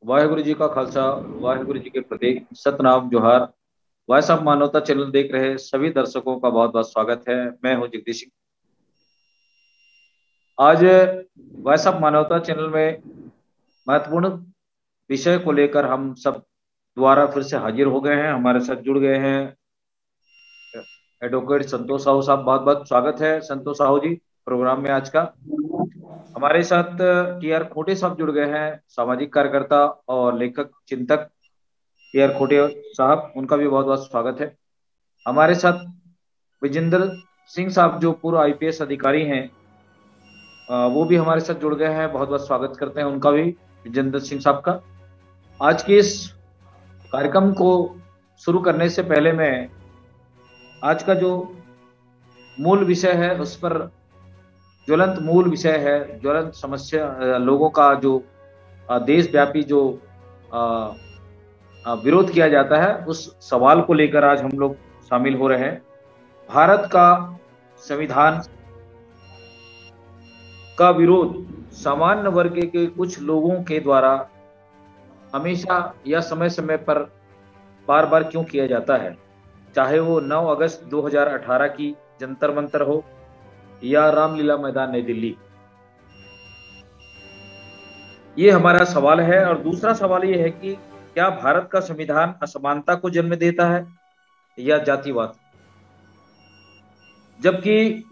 वाहिगुरु जी का खालसा, वाहिगुरु जी के प्रति सतनाम जोहार। भाई साहब, मानवता चैनल देख रहे सभी दर्शकों का बहुत बहुत स्वागत है। मैं हूं जगदीश सिंह। आज भाई साहब मानवता चैनल में महत्वपूर्ण विषय को लेकर हम सब दोबारा फिर से हाजिर हो गए हैं। हमारे साथ जुड़ गए हैं एडवोकेट संतोष साहू साहब। बहुत बहुत स्वागत है संतोष साहू जी प्रोग्राम में आज का। हमारे साथ टी आर खोटे साहब जुड़ गए हैं, सामाजिक कार्यकर्ता और लेखक चिंतक टी आर खोटे साहब, उनका भी बहुत बहुत स्वागत है। हमारे साथ विजेंद्र सिंह साहब जो पूर्व आईपीएस अधिकारी हैं, वो भी हमारे साथ जुड़ गए हैं। बहुत बहुत स्वागत करते हैं उनका भी, विजेंद्र सिंह साहब का। आज के इस कार्यक्रम को शुरू करने से पहले मैं आज का जो मूल विषय है उस पर, ज्वलंत मूल विषय है, ज्वलंत समस्या, लोगों का जो देशव्यापी जो विरोध किया जाता है, उस सवाल को लेकर आज हम लोग शामिल हो रहे हैं। भारत का संविधान का विरोध सामान्य वर्ग के कुछ लोगों के द्वारा हमेशा या समय समय पर बार बार क्यों किया जाता है, चाहे वो 9 अगस्त 2018 की जंतर मंतर हो या रामलीला मैदान नई दिल्ली। ये हमारा सवाल है। और दूसरा सवाल ये है कि क्या भारत का संविधान असमानता को जन्म देता है या जातिवाद, जबकि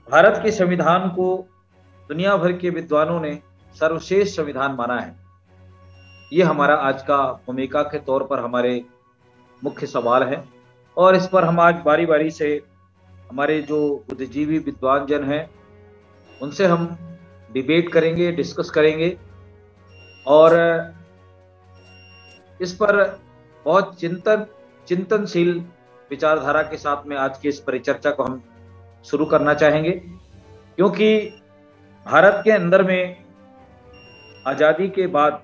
भारत के संविधान को दुनिया भर के विद्वानों ने सर्वश्रेष्ठ संविधान माना है। ये हमारा आज का भूमिका के तौर पर हमारे मुख्य सवाल है। और इस पर हम आज बारी बारी से हमारे जो बुद्धिजीवी विद्वान जन हैं उनसे हम डिबेट करेंगे, डिस्कस करेंगे। और इस पर बहुत चिंतनशील विचारधारा के साथ में आज की इस परिचर्चा को हम शुरू करना चाहेंगे, क्योंकि भारत के अंदर में आजादी के बाद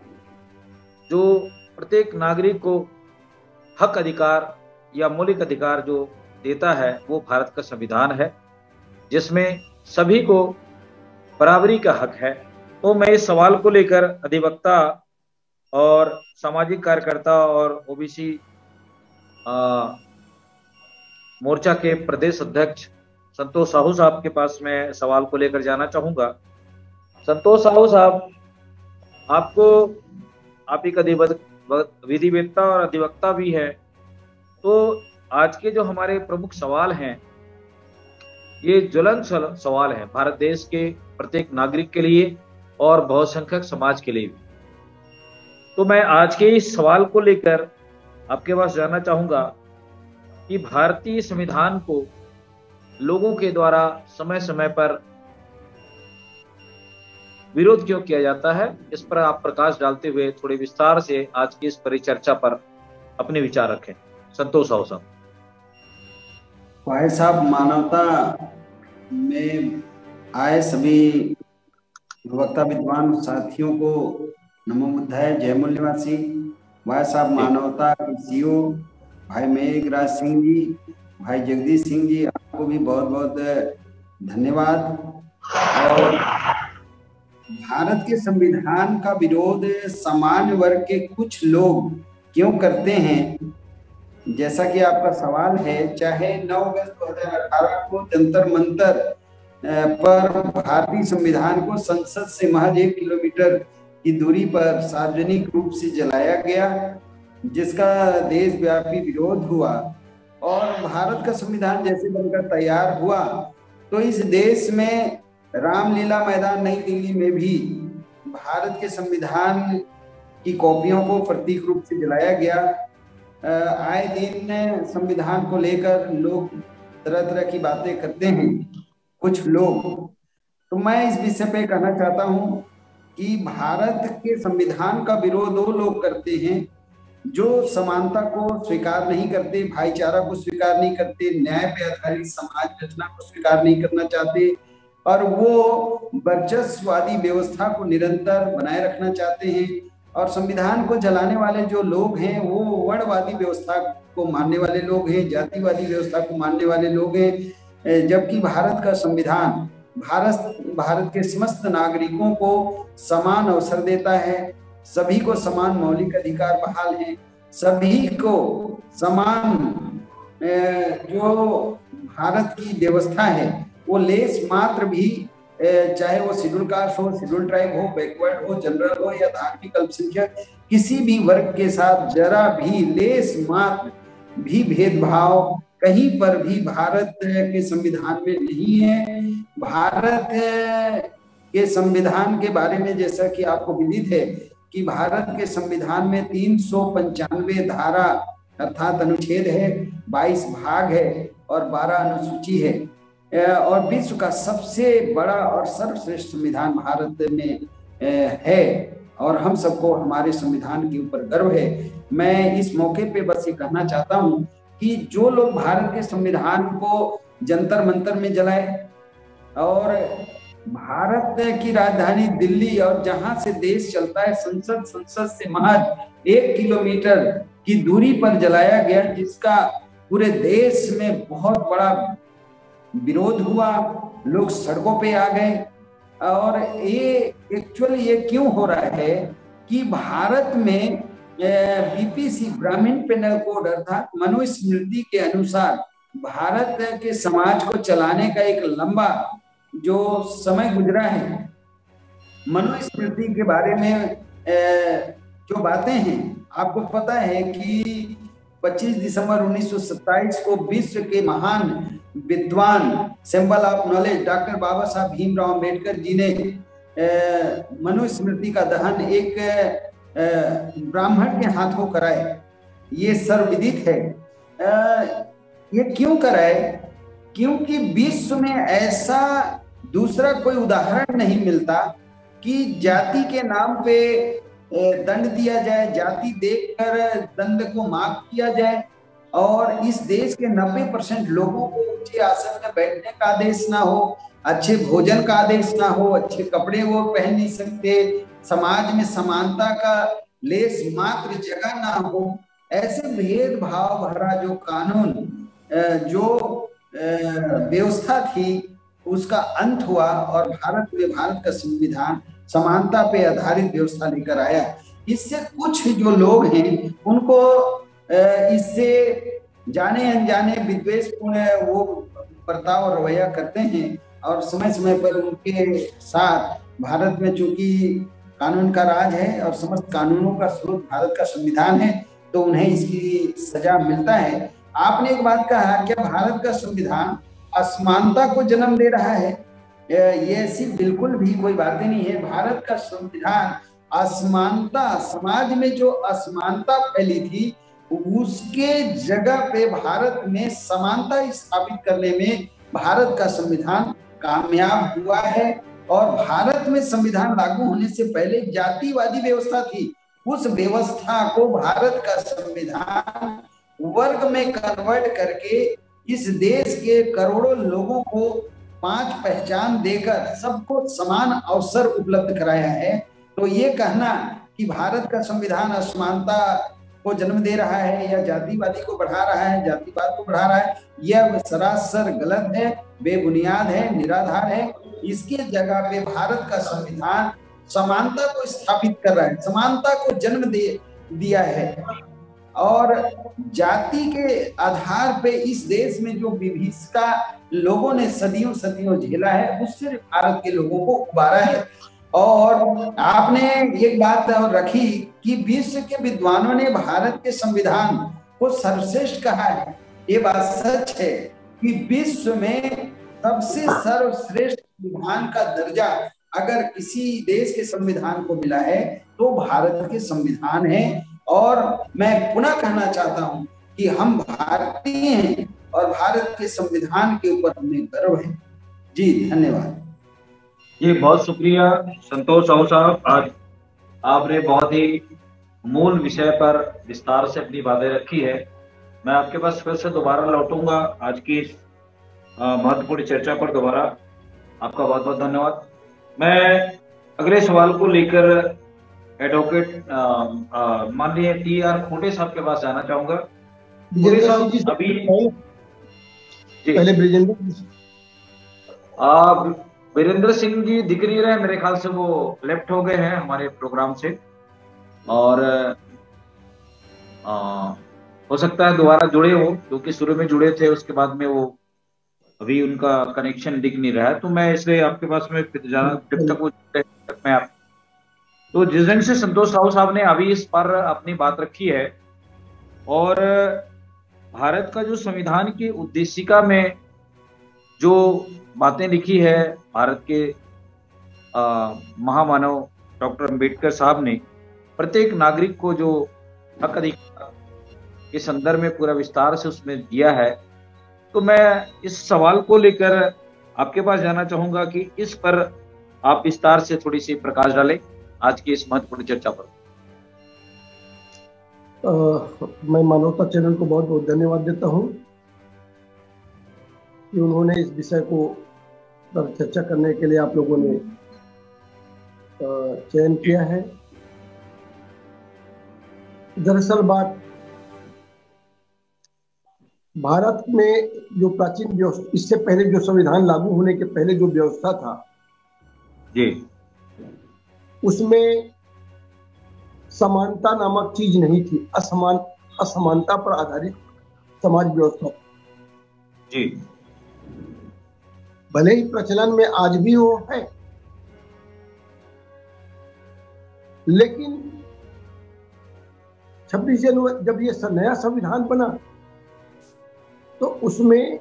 जो प्रत्येक नागरिक को हक अधिकार या मौलिक अधिकार जो देता है वो भारत का संविधान है, जिसमें सभी को बराबरी का हक है। तो मैं इस सवाल को लेकर अधिवक्ता और सामाजिक कार्यकर्ता और ओबीसी मोर्चा के प्रदेश अध्यक्ष संतोष साहू साहब के पास मैं सवाल को लेकर जाना चाहूंगा। संतोष साहू साहब, आपको आप एक विधिवेत्ता और अधिवक्ता भी है, तो आज के जो हमारे प्रमुख सवाल हैं ये ज्वलंत सवाल हैं भारत देश के प्रत्येक नागरिक के लिए और बहुसंख्यक समाज के लिए भी। तो मैं आज के इस सवाल को लेकर आपके पास जानना चाहूंगा कि भारतीय संविधान को लोगों के द्वारा समय समय पर विरोध क्यों किया जाता है, इस पर आप प्रकाश डालते हुए थोड़े विस्तार से आज की इस परिचर्चा पर अपने विचार रखें। संतोष साहू साहब। भाई साहब, मानवता में आए सभी वक्ता विद्वान साथियों को नमो बुद्धाय, जय मूल्यवासी। भाई साहब, मानवता के सीईओ भाई मेघराज सिंह जी, भाई जगदीश सिंह जी, आपको भी बहुत बहुत धन्यवाद। और भारत के संविधान का विरोध सामान्य वर्ग के कुछ लोग क्यों करते हैं, जैसा कि आपका सवाल है, चाहे 9 अगस्त 2018 को जंतर मंतर पर भारतीय संविधान को संसद से महज 1 किलोमीटर की दूरी पर सार्वजनिक रूप से जलाया गया, जिसका देशव्यापी विरोध हुआ, और भारत का संविधान जैसे बनकर तैयार हुआ तो इस देश में रामलीला मैदान नई दिल्ली में भी भारत के संविधान की कॉपियों को प्रतीक रूप से जलाया गया। आए दिन संविधान को लेकर लोग तरह तरह की बातें करते हैं कुछ लोग। तो मैं इस विषय पे कहना चाहता हूं कि भारत के संविधान का विरोध वो लोग करते हैं जो समानता को स्वीकार नहीं करते, भाईचारा को स्वीकार नहीं करते, न्याय पे आधारित समाज रचना को स्वीकार नहीं करना चाहते, और वो वर्चस्ववादी व्यवस्था को निरंतर बनाए रखना चाहते हैं। और संविधान को जलाने वाले जो लोग हैं वो वर्णवादी व्यवस्था को मानने वाले लोग हैं, जातिवादी व्यवस्था को मानने वाले लोग हैं। जबकि भारत का संविधान भारत के समस्त नागरिकों को समान अवसर देता है, सभी को समान मौलिक अधिकार बहाल हैं, सभी को समान जो भारत की व्यवस्था है वो लेस मात्र भी, चाहे वो शेड्यूल कास्ट हो, शेड्यूल ट्राइब हो, बैकवर्ड हो, जनरल हो या धार्मिक अल्पसंख्यक, किसी भी वर्ग के साथ जरा भी लेस मात्र भी भेदभाव कहीं पर भी भारत के संविधान में नहीं है। भारत के संविधान के बारे में जैसा कि आपको विदित है कि भारत के संविधान में 395 धारा अर्थात अनुच्छेद है, 22 भाग है और 12 अनुसूची है, और विश्व का सबसे बड़ा और सर्वश्रेष्ठ संविधान भारत में है और हम सबको हमारे संविधान के ऊपर गर्व है। मैं इस मौके पे बस ये कहना चाहता हूँ कि जो लोग भारत के संविधान को जंतर मंतर में जलाए और भारत की राजधानी दिल्ली और जहां से देश चलता है संसद से महज 1 किलोमीटर की दूरी पर जलाया गया, जिसका पूरे देश में बहुत बड़ा विरोध हुआ, लोग सड़कों पे आ गए। और ये एक्चुअली ये क्यों हो रहा है कि भारत में बीपीसी ब्राह्मण पेनल कोड अर्थात मनुस्मृति के अनुसार भारत के समाज को चलाने का एक लंबा जो समय गुजरा है, मनुस्मृति के बारे में जो बातें हैं, आपको पता है कि 25 दिसंबर 1927 को विश्व के महान विद्वान, सिंबल ऑफ नॉलेज, डॉक्टर बाबा साहब भीमराव अम्बेडकर जी ने मनुस्मृति का दहन एक ब्राह्मण के हाथों कराए। ये सर्वविदित है। ये क्यों कराए? क्योंकि विश्व में ऐसा दूसरा कोई उदाहरण नहीं मिलता कि जाति के नाम पे दंड दिया जाए, जाति देखकर दंड को माफ किया जाए और इस देश के 90% लोगों को ऊंचे आसन में बैठने का आदेश ना हो, अच्छे भोजन का आदेश ना हो, अच्छे कपड़े वो पहन नहीं सकते, समाज में समानता का लेस मात्र जगह ना हो। ऐसे भेदभाव भरा जो कानून, जो व्यवस्था थी, उसका अंत हुआ और भारत का संविधान समानता पे आधारित व्यवस्था लेकर आया। इससे कुछ जो लोग हैं उनको इससे जाने अनजाने विद्वेषपूर्ण वो बर्ताव और रवैया करते हैं और समय समय पर उनके साथ, भारत में चूंकि कानून का राज है और समस्त कानूनों का स्रोत भारत का संविधान है, तो उन्हें इसकी सजा मिलता है। आपने एक बात कहा, क्या भारत का संविधान असमानता को जन्म दे रहा है? ये ऐसी बिल्कुल भी कोई बात नहीं है। भारत का संविधान असमानता, समाज में जो असमानता फैली थी उसके जगह पे भारत में समानता स्थापित करने में भारत का संविधान कामयाब हुआ है। और भारत में संविधान लागू होने से पहले जातिवादी व्यवस्था थी, उस व्यवस्था को भारत का संविधान वर्ग में कन्वर्ट करके इस देश के करोड़ों लोगों को 5 पहचान देकर सबको समान अवसर उपलब्ध कराया है। तो ये कहना कि भारत का संविधान असमानता को जन्म दे रहा है या जातिवादी को बढ़ा रहा है, जातिवाद को बढ़ा रहा है, यह सरासर गलत है, बेबुनियाद है, निराधार है। इसके जगह पे भारत का संविधान समानता को स्थापित कर रहा है, समानता को जन्म दिया है और जाति के आधार पे इस देश में जो विभीषिका लोगों ने सदियों सदियों झेला है उससे भारत के लोगों को उबारा है। और आपने एक बात रखी कि विश्व के विद्वानों ने भारत के संविधान को सर्वश्रेष्ठ कहा है। ये बात सच है कि विश्व में सबसे सर्वश्रेष्ठ संविधान का दर्जा अगर किसी देश के संविधान को मिला है तो भारत के संविधान है। और मैं पुनः कहना चाहता हूं कि हम भारतीय हैं और भारत के संविधान के ऊपर हमें गर्व है। जी धन्यवाद। जी बहुत शुक्रिया संतोष साहू साहब, आज आपने बहुत ही मूल विषय पर विस्तार से अपनी बातें रखी है। मैं आपके पास फिर से दोबारा लौटूंगा आज की महत्वपूर्ण चर्चा पर दोबारा। आपका बहुत बहुत धन्यवाद। मैं अगले सवाल को लेकर एडवोकेट माननीय टी.आर. खोटे साहब के पास जाना चाहूंगा। खोटे साहब अभी पहले वीरेंद्र सिंह जी दिख नहीं रहे, मेरे ख्याल से वो लेफ्ट हो गए हैं हमारे प्रोग्राम से। और हो सकता है दोबारा जुड़े हो, क्योंकि शुरू में जुड़े थे, उसके बाद में वो अभी उनका कनेक्शन दिख नहीं रहा है, तो मैं इसलिए आपके पास में फिर जाना जब तक वो जुड़े, तब तक मैं आप तो जिस दिन से संतोष साहू साहब ने अभी इस पर अपनी बात रखी है, और भारत का जो संविधान की उद्देशिका में जो बातें लिखी है भारत के महामानव डॉक्टर अंबेडकर साहब ने प्रत्येक नागरिक को जो हक अधिकार के संदर्भ में पूरा विस्तार से उसमें दिया है, तो मैं इस सवाल को लेकर आपके पास जाना चाहूंगा कि इस पर आप विस्तार से थोड़ी सी प्रकाश डालें आज की इस महत्वपूर्ण चर्चा पर। मैं मानवता चैनल को बहुत बहुत धन्यवाद देता हूं कि उन्होंने इस विषय को पर चर्चा करने के लिए आप लोगों ने चयन किया है। दरअसल बात भारत में जो प्राचीन व्यवस्था, इससे पहले जो संविधान लागू होने के पहले जो व्यवस्था था जी, उसमें समानता नामक चीज नहीं थी, असमानता पर आधारित समाज व्यवस्था जी। भले ही प्रचलन में आज भी वो है, लेकिन 26 जनवरी जब ये नया संविधान बना तो उसमें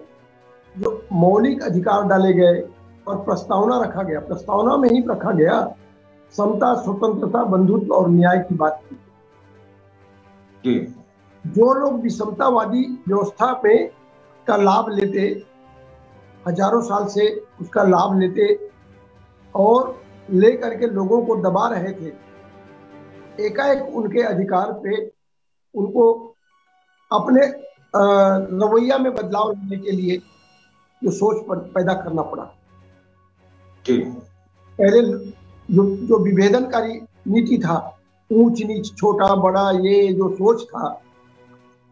जो मौलिक अधिकार डाले गए और प्रस्तावना रखा गया, प्रस्तावना में ही रखा गया समता, स्वतंत्रता, बंधुत्व और न्याय की बात की। जी। जो लोग विषमतावादी व्यवस्था में का लाभ लेते, हजारों साल से उसका लाभ लेते और ले करके लोगों को दबा रहे थे, एकाएक उनके अधिकार पे उनको अपने रवैया में बदलाव लाने के लिए जो सोच पैदा करना पड़ा। जी। पहले जो विभेदनकारी नीति था, ऊंच नीच, छोटा बड़ा, ये जो सोच था,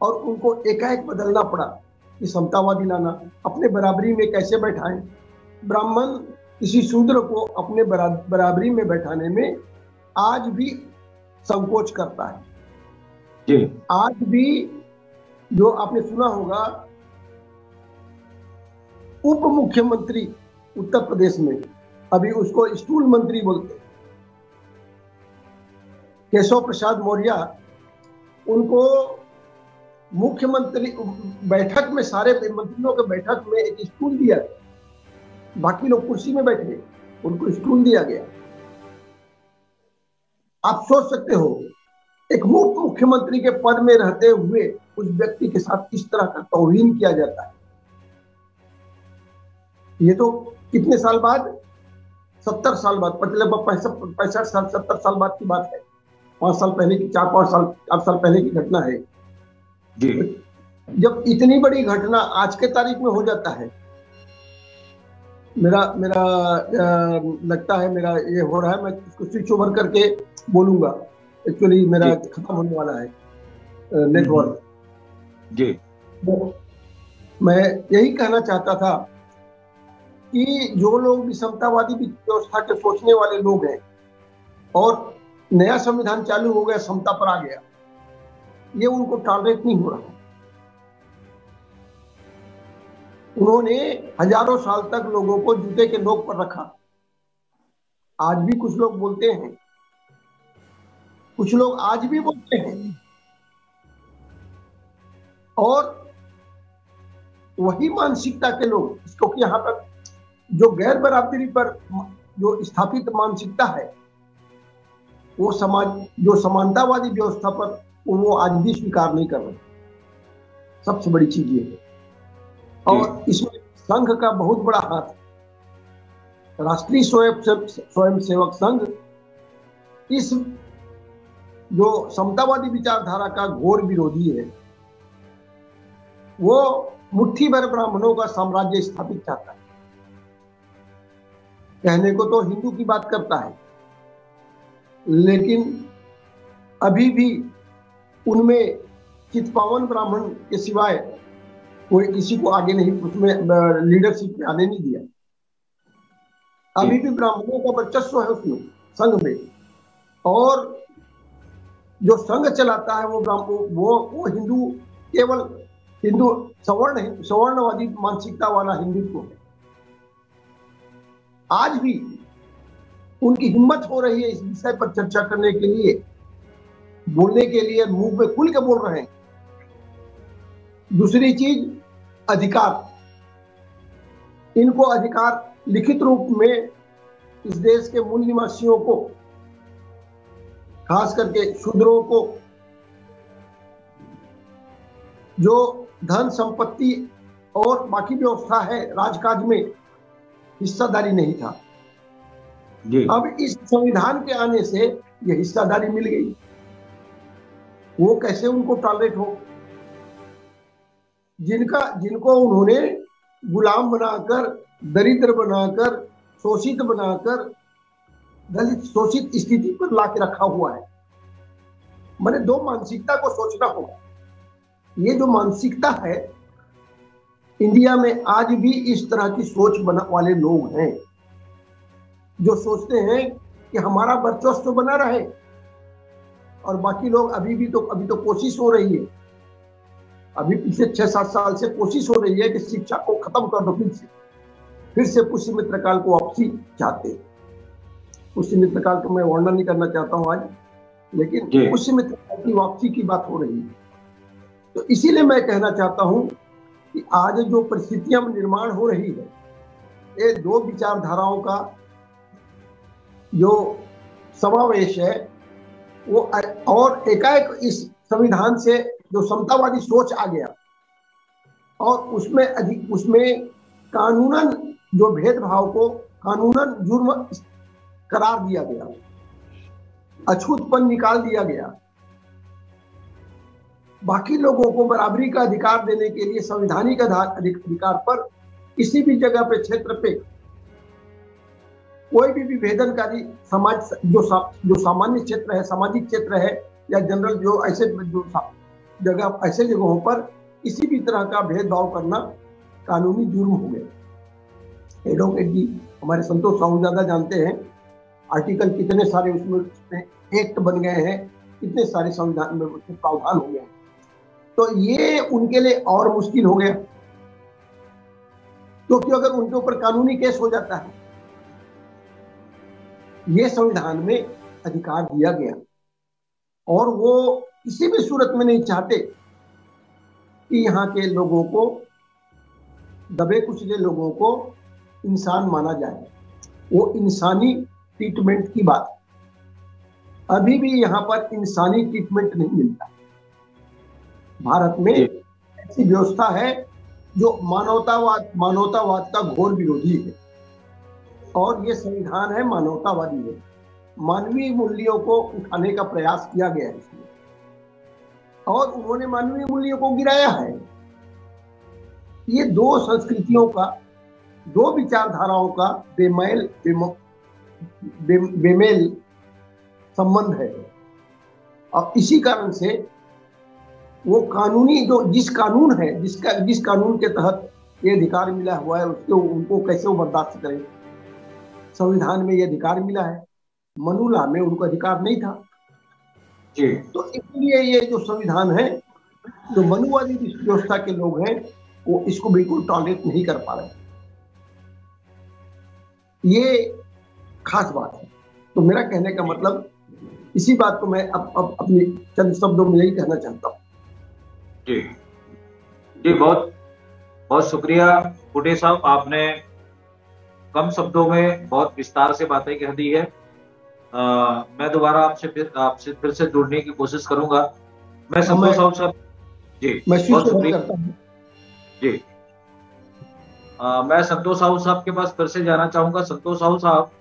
और उनको एकाएक बदलना पड़ा कि समतावादी लाना, अपने बराबरी में कैसे बैठाएं। ब्राह्मण किसी शूद्र को अपने बराबरी में बैठाने में आज भी संकोच करता है। जी। आज भी जो आपने सुना होगा, उप मुख्यमंत्री उत्तर प्रदेश में, अभी उसको स्टूल मंत्री बोलते, केशव प्रसाद मौर्य, उनको मुख्यमंत्री बैठक में, सारे मंत्रियों के बैठक में एक स्टूल दिया गया, बाकी लोग कुर्सी में बैठे, उनको स्टूल दिया गया। आप सोच सकते हो एक मुख्यमंत्री के पद में रहते हुए उस व्यक्ति के साथ किस तरह का तौहीन किया जाता है। ये तो कितने साल बाद, 70 साल बाद, पिछले 65 साल 70 साल बाद की बात है, 5 साल पहले की, 4 साल पहले की घटना है। जी। जब इतनी बड़ी घटना आज के तारीख में हो जाता है, मेरा लगता है मेरा ये हो रहा है, मैं इसको स्विच ओवर करके बोलूंगा, एक्चुअली मेरा खत्म होने वाला है नेटवर्क। जी। तो मैं यही कहना चाहता था कि जो लोग विषमतावादी व्यवस्था के सोचने वाले लोग हैं और नया संविधान चालू हो गया, समता पर आ गया, ये उनको टॉलरेट नहीं हो रहा। उन्होंने हजारों साल तक लोगों को जूते के नोक पर रखा। आज भी कुछ लोग बोलते हैं, कुछ लोग आज भी बोलते हैं, और वही मानसिकता के लोग, क्योंकि यहाँ पर जो गैर बराबरी पर जो स्थापित मानसिकता है, वो समाज जो समानतावादी व्यवस्था पर वो आज भी स्वीकार नहीं कर रहे। सबसे बड़ी चीज ये है, और इसमें संघ का बहुत बड़ा हाथ है। राष्ट्रीय स्वयंसेवक संघ इस जो समतावादी विचारधारा का घोर विरोधी है। वो मुट्ठी भर ब्राह्मणों का साम्राज्य स्थापित चाहता है। कहने को तो हिंदू की बात करता है, लेकिन अभी भी उनमें चितपावन ब्राह्मण के सिवाय कोई किसी को आगे नहीं, उसमें लीडरशिप में आने नहीं दिया। अभी भी ब्राह्मणों का वर्चस्व है उसमें, संघ में, और जो संघ चलाता है वो हिंदू, केवल हिंदू सवर्णवादी मानसिकता वाला हिंदुत्व है। आज भी उनकी हिम्मत हो रही है इस विषय पर चर्चा करने के लिए, बोलने के लिए, मुंह पे खुल के बोल रहे हैं। दूसरी चीज, अधिकार। इनको अधिकार लिखित रूप में इस देश के मूल निवासियों को, खास करके शूद्रों को, जो धन संपत्ति और बाकी व्यवस्था है राजकाज में, हिस्सादारी नहीं था। अब इस संविधान के आने से यह हिस्सादारी मिल गई। वो कैसे उनको टॉलरेट हो? जिनको उन्होंने गुलाम बनाकर, दरिद्र बनाकर, शोषित बनाकर, दलित शोषित स्थिति पर लाके रखा हुआ है। मैंने दो मानसिकता को सोचना होगा। ये जो मानसिकता है, इंडिया में आज भी इस तरह की सोच वाले लोग हैं जो सोचते हैं कि हमारा वर्चस्व बना रहे, और बाकी लोग अभी तो कोशिश हो रही है, अभी पिछले 6-7 साल से कोशिश हो रही है कि शिक्षा को खत्म कर दो, फिर से पुष्य मित्र काल को वापसी चाहते। पुष्य मित्र काल को मैं वर्णन नहीं करना चाहता हूं आज, लेकिन पुष्य मित्र काल की वापसी की बात हो रही है। तो इसीलिए मैं कहना चाहता हूं कि आज जो परिस्थितियां निर्माण हो रही है, ये दो विचारधाराओं का जो समावेश है वो, और एकाएक इस संविधान से जो समतावादी सोच आ गया, और उसमें कानूनन जो भेदभाव को कानूनन जुर्म करार दिया गया, अछूतपन निकाल दिया गया। बाकी लोगों को बराबरी का अधिकार देने के लिए संवैधानिक अधिकार पर किसी भी जगह पे, क्षेत्र पे कोई भी विभेदनकारी समाज जो सामान्य क्षेत्र है, सामाजिक क्षेत्र है, या जनरल जो ऐसे जगहों पर किसी भी तरह का भेदभाव करना कानूनी जुर्म हो गया। एडवोकेट जी हमारे संतोष साहू ज्यादा जानते हैं, आर्टिकल कितने सारे उसमें एक्ट बन गए हैं, कितने सारे संविधान में प्रावधान हो गए हैं। तो ये उनके लिए और मुश्किल हो गया, क्योंकि अगर उनके ऊपर कानूनी केस हो जाता है, ये संविधान में अधिकार दिया गया, और वो किसी भी सूरत में नहीं चाहते कि यहाँ के लोगों को, दबे कुचले लोगों को इंसान माना जाए। वो इंसानी ट्रीटमेंट की बात, अभी भी यहाँ पर इंसानी ट्रीटमेंट नहीं मिलता। भारत में ऐसी व्यवस्था है जो मानवतावाद का घोर विरोधी है, और ये संविधान है मानवतावादी है। मानवीय मूल्यों को उठाने का प्रयास किया गया है इसमें, और उन्होंने मानवीय मूल्यों को गिराया है। ये दो संस्कृतियों का, दो विचारधाराओं का बेमेल संबंध है, और इसी कारण से वो कानूनी जिस कानून के तहत ये अधिकार मिला हुआ है, उनको कैसे वो बर्दाश्त करें। संविधान में ये अधिकार मिला है, मनु लॉ में उनको अधिकार नहीं था जी। तो इसलिए ये जो संविधान है, जो मनुवादी व्यवस्था के लोग हैं, वो इसको बिल्कुल टॉलरेट नहीं कर पा रहे। ये खास बात है। तो मेरा कहने का मतलब, इसी बात को मैं अब अपने चंद शब्दों में यही कहना चाहता हूँ। जी जी, बहुत बहुत शुक्रिया कुटे साहब, आपने कम शब्दों में बहुत विस्तार से बातें कह दी है। मैं दोबारा आपसे फिर से जुड़ने की कोशिश करूंगा। मैं संतोष साहब जी बहुत शुक्रिया जी। मैं संतोष साहब के पास फिर से जाना चाहूंगा। संतोष साहब,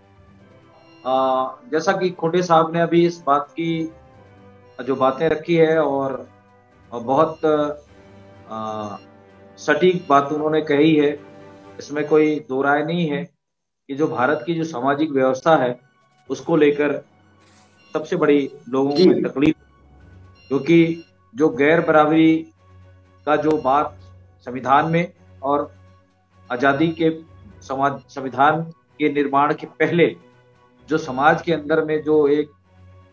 जैसा कि खोटे साहब ने अभी इस बात की जो बातें रखी है, और बहुत सटीक बात उन्होंने कही है, इसमें कोई दो राय नहीं है कि जो भारत की जो सामाजिक व्यवस्था है उसको लेकर सबसे बड़ी लोगों में तकलीफ, क्योंकि जो गैर बराबरी का जो बात संविधान में और आजादी के संविधान के निर्माण के पहले जो समाज के अंदर में जो एक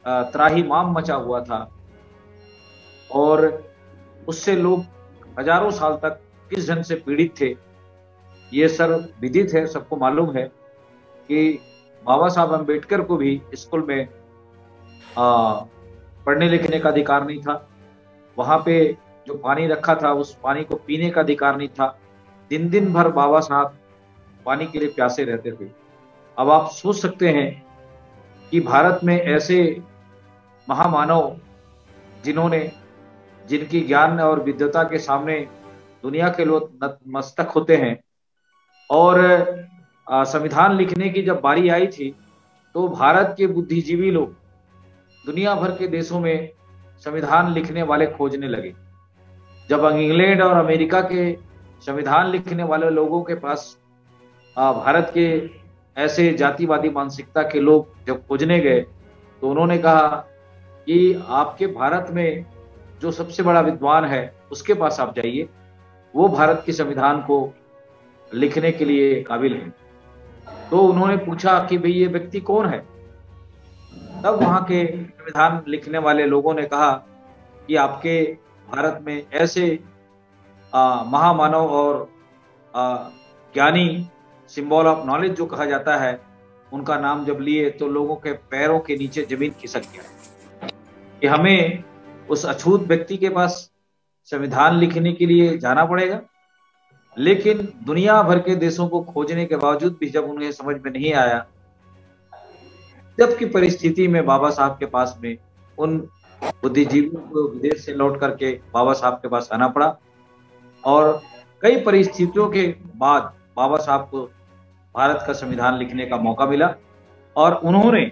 त्राहिमाम मचा हुआ था, और उससे लोग हजारों साल तक किस ढंग से पीड़ित थे, ये सर्व विदित है, सबको मालूम है कि बाबा साहब अम्बेडकर को भी स्कूल में पढ़ने लिखने का अधिकार नहीं था। वहां पे जो पानी रखा था उस पानी को पीने का अधिकार नहीं था। दिन दिन भर बाबा साहब पानी के लिए प्यासे रहते थे। अब आप सोच सकते हैं कि भारत में ऐसे महामानव जिनकी ज्ञान और विद्वता के सामने दुनिया के लोग नतमस्तक होते हैं, और संविधान लिखने की जब बारी आई थी तो भारत के बुद्धिजीवी लोग दुनिया भर के देशों में संविधान लिखने वाले खोजने लगे। जब इंग्लैंड और अमेरिका के संविधान लिखने वाले लोगों के पास भारत के ऐसे जातिवादी मानसिकता के लोग जब खोजने गए तो उन्होंने कहा कि आपके भारत में जो सबसे बड़ा विद्वान है उसके पास आप जाइए, वो भारत के संविधान को लिखने के लिए काबिल है। तो उन्होंने पूछा कि भाई ये व्यक्ति कौन है। तब वहां के संविधान लिखने वाले लोगों ने कहा कि आपके भारत में ऐसे महामानव और ज्ञानी, सिंबल ऑफ नॉलेज जो कहा जाता है, उनका नाम जब लिए तो लोगों के पैरों के नीचे जमीन खिसक गया कि हमें उस अछूत व्यक्ति के पास संविधान लिखने के लिए जाना पड़ेगा। लेकिन दुनिया भर के देशों को खोजने के बावजूद भी जब उन्हें समझ में नहीं आया, जबकि परिस्थिति में बाबा साहब के पास में उन बुद्धिजीवियों को विदेश से लौट करके बाबा साहब के पास आना पड़ा। और कई परिस्थितियों के बाद बाबा साहब को भारत का संविधान लिखने का मौका मिला, और उन्होंने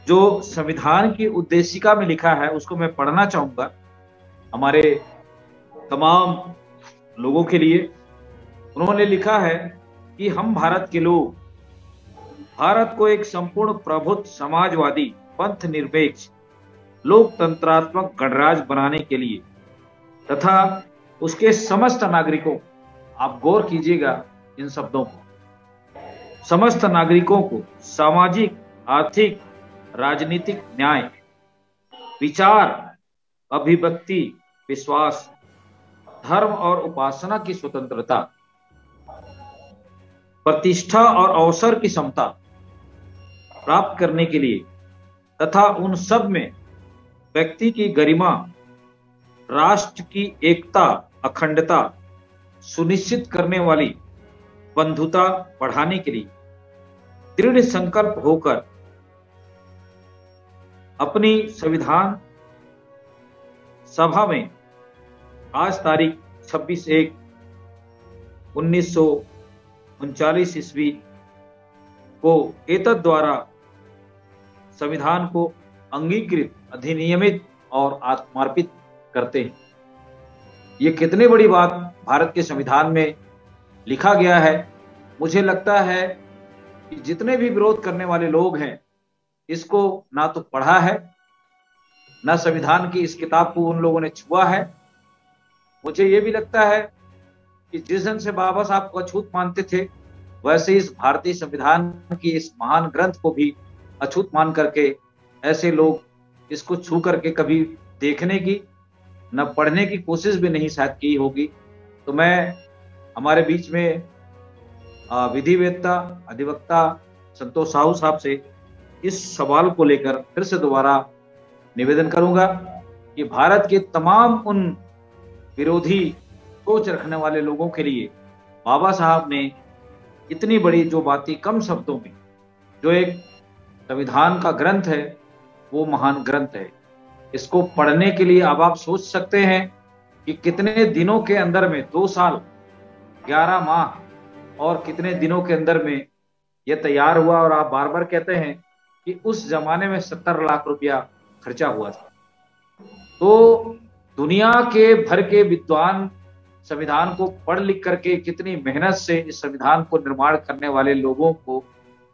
जो संविधान की उद्देशिका में लिखा है उसको मैं पढ़ना चाहूंगा हमारे तमाम लोगों के लिए। उन्होंने लिखा है कि हम भारत के लोग भारत को एक संपूर्ण प्रबुद्ध, समाजवादी, पंथ निरपेक्ष, लोकतंत्रात्मक गणराज्य बनाने के लिए तथा उसके समस्त नागरिकों, आप गौर कीजिएगा इन शब्दों को, समस्त नागरिकों को सामाजिक, आर्थिक, राजनीतिक न्याय, विचार, अभिव्यक्ति, विश्वास, धर्म और उपासना की स्वतंत्रता, प्रतिष्ठा और अवसर की समता प्राप्त करने के लिए तथा उन सब में व्यक्ति की गरिमा, राष्ट्र की एकता, अखंडता सुनिश्चित करने वाली बंधुता बढ़ाने के लिए दृढ़ संकल्प होकर अपनी संविधान सभा में आज तारीख 26/1/1939 ईस्वी को एतद द्वारा संविधान को अंगीकृत, अधिनियमित और आत्मार्पित करते हैं। ये कितनी बड़ी बात भारत के संविधान में लिखा गया है। मुझे लगता है कि जितने भी विरोध करने वाले लोग हैं, इसको ना तो पढ़ा है, ना संविधान की इस किताब को उन लोगों ने छुआ है। मुझे ये भी लगता है कि जिस ढंग से बाबा साहब को अछूत मानते थे, वैसे इस भारतीय संविधान की इस महान ग्रंथ को भी अछूत मान करके ऐसे लोग इसको छू करके कभी देखने की, न पढ़ने की कोशिश भी नहीं शायद की होगी। तो मैं हमारे बीच में विधिवेत्ता, अधिवक्ता संतोष साहू साहब से इस सवाल को लेकर फिर से दोबारा निवेदन करूंगा कि भारत के तमाम उन विरोधी सोच रखने वाले लोगों के लिए बाबा साहब ने इतनी बड़ी जो बातें कम शब्दों में, जो एक संविधान का ग्रंथ है, वो महान ग्रंथ है। इसको पढ़ने के लिए अब आप सोच सकते हैं कि कितने दिनों के अंदर में, 2 साल 11 माह और कितने दिनों के अंदर में यह तैयार हुआ। और आप बार बार कहते हैं कि उस जमाने में 70 लाख रुपया खर्चा हुआ था। तो दुनिया के भर के विद्वान संविधान को पढ़ लिख करके कितनी मेहनत से इस संविधान को निर्माण करने वाले लोगों को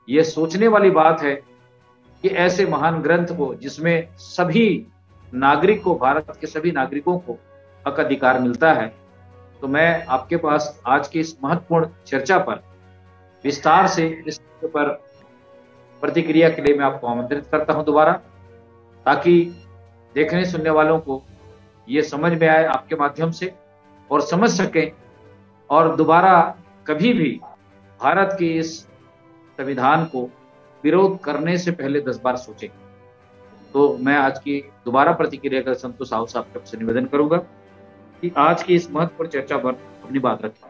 यह सोचने वाली बात है कि ऐसे महान ग्रंथ को, जिसमें सभी नागरिक को, भारत के सभी नागरिकों को हक अधिकार मिलता है। तो मैं आपके पास आज की इस महत्वपूर्ण चर्चा पर विस्तार से इस पर प्रतिक्रिया के लिए मैं आपको आमंत्रित करता हूं दोबारा, ताकि देखने सुनने वालों को ये समझ में आए आपके माध्यम से और समझ सकें और दोबारा कभी भी भारत के इस संविधान को विरोध करने से पहले 10 बार सोचें। तो मैं आज की दोबारा प्रतिक्रिया का संतोष साहू साहब से निवेदन करूंगा कि आज की इस महत्वपूर्ण चर्चा पर अपनी बात रखें।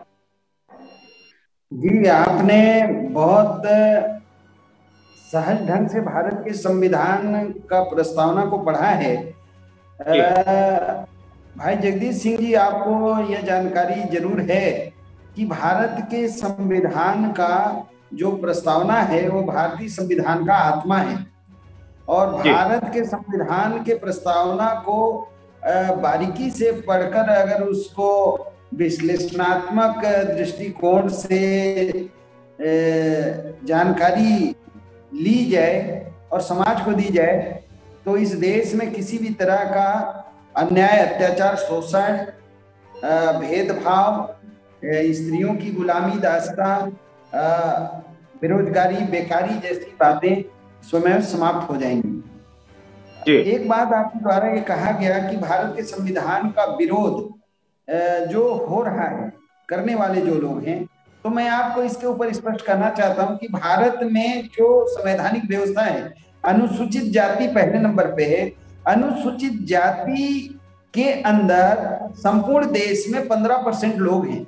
जी, आपने बहुत सहज ढंग से भारत के संविधान का प्रस्तावना को पढ़ा है। भाई जगदीश सिंह जी, आपको यह जानकारी जरूर है कि भारत के संविधान का जो प्रस्तावना है वो भारतीय संविधान का आत्मा है और भारत के संविधान के प्रस्तावना को बारीकी से पढ़कर अगर उसको विश्लेषणात्मक दृष्टिकोण से जानकारी ली जाए और समाज को दी जाए तो इस देश में किसी भी तरह का अन्याय, अत्याचार, शोषण, भेदभाव, स्त्रियों की गुलामी, दास्तां, बेरोजगारी, बेकारी जैसी बातें स्वयं समाप्त हो जाएंगी। एक बात आपके द्वारा ये कहा गया कि भारत के संविधान का विरोध जो हो रहा है, करने वाले जो लोग हैं, तो मैं आपको इसके ऊपर स्पष्ट करना चाहता हूं कि भारत में जो संवैधानिक व्यवस्था है, अनुसूचित जाति पहले नंबर पे है। अनुसूचित जाति के अंदर संपूर्ण देश में 15% लोग हैं।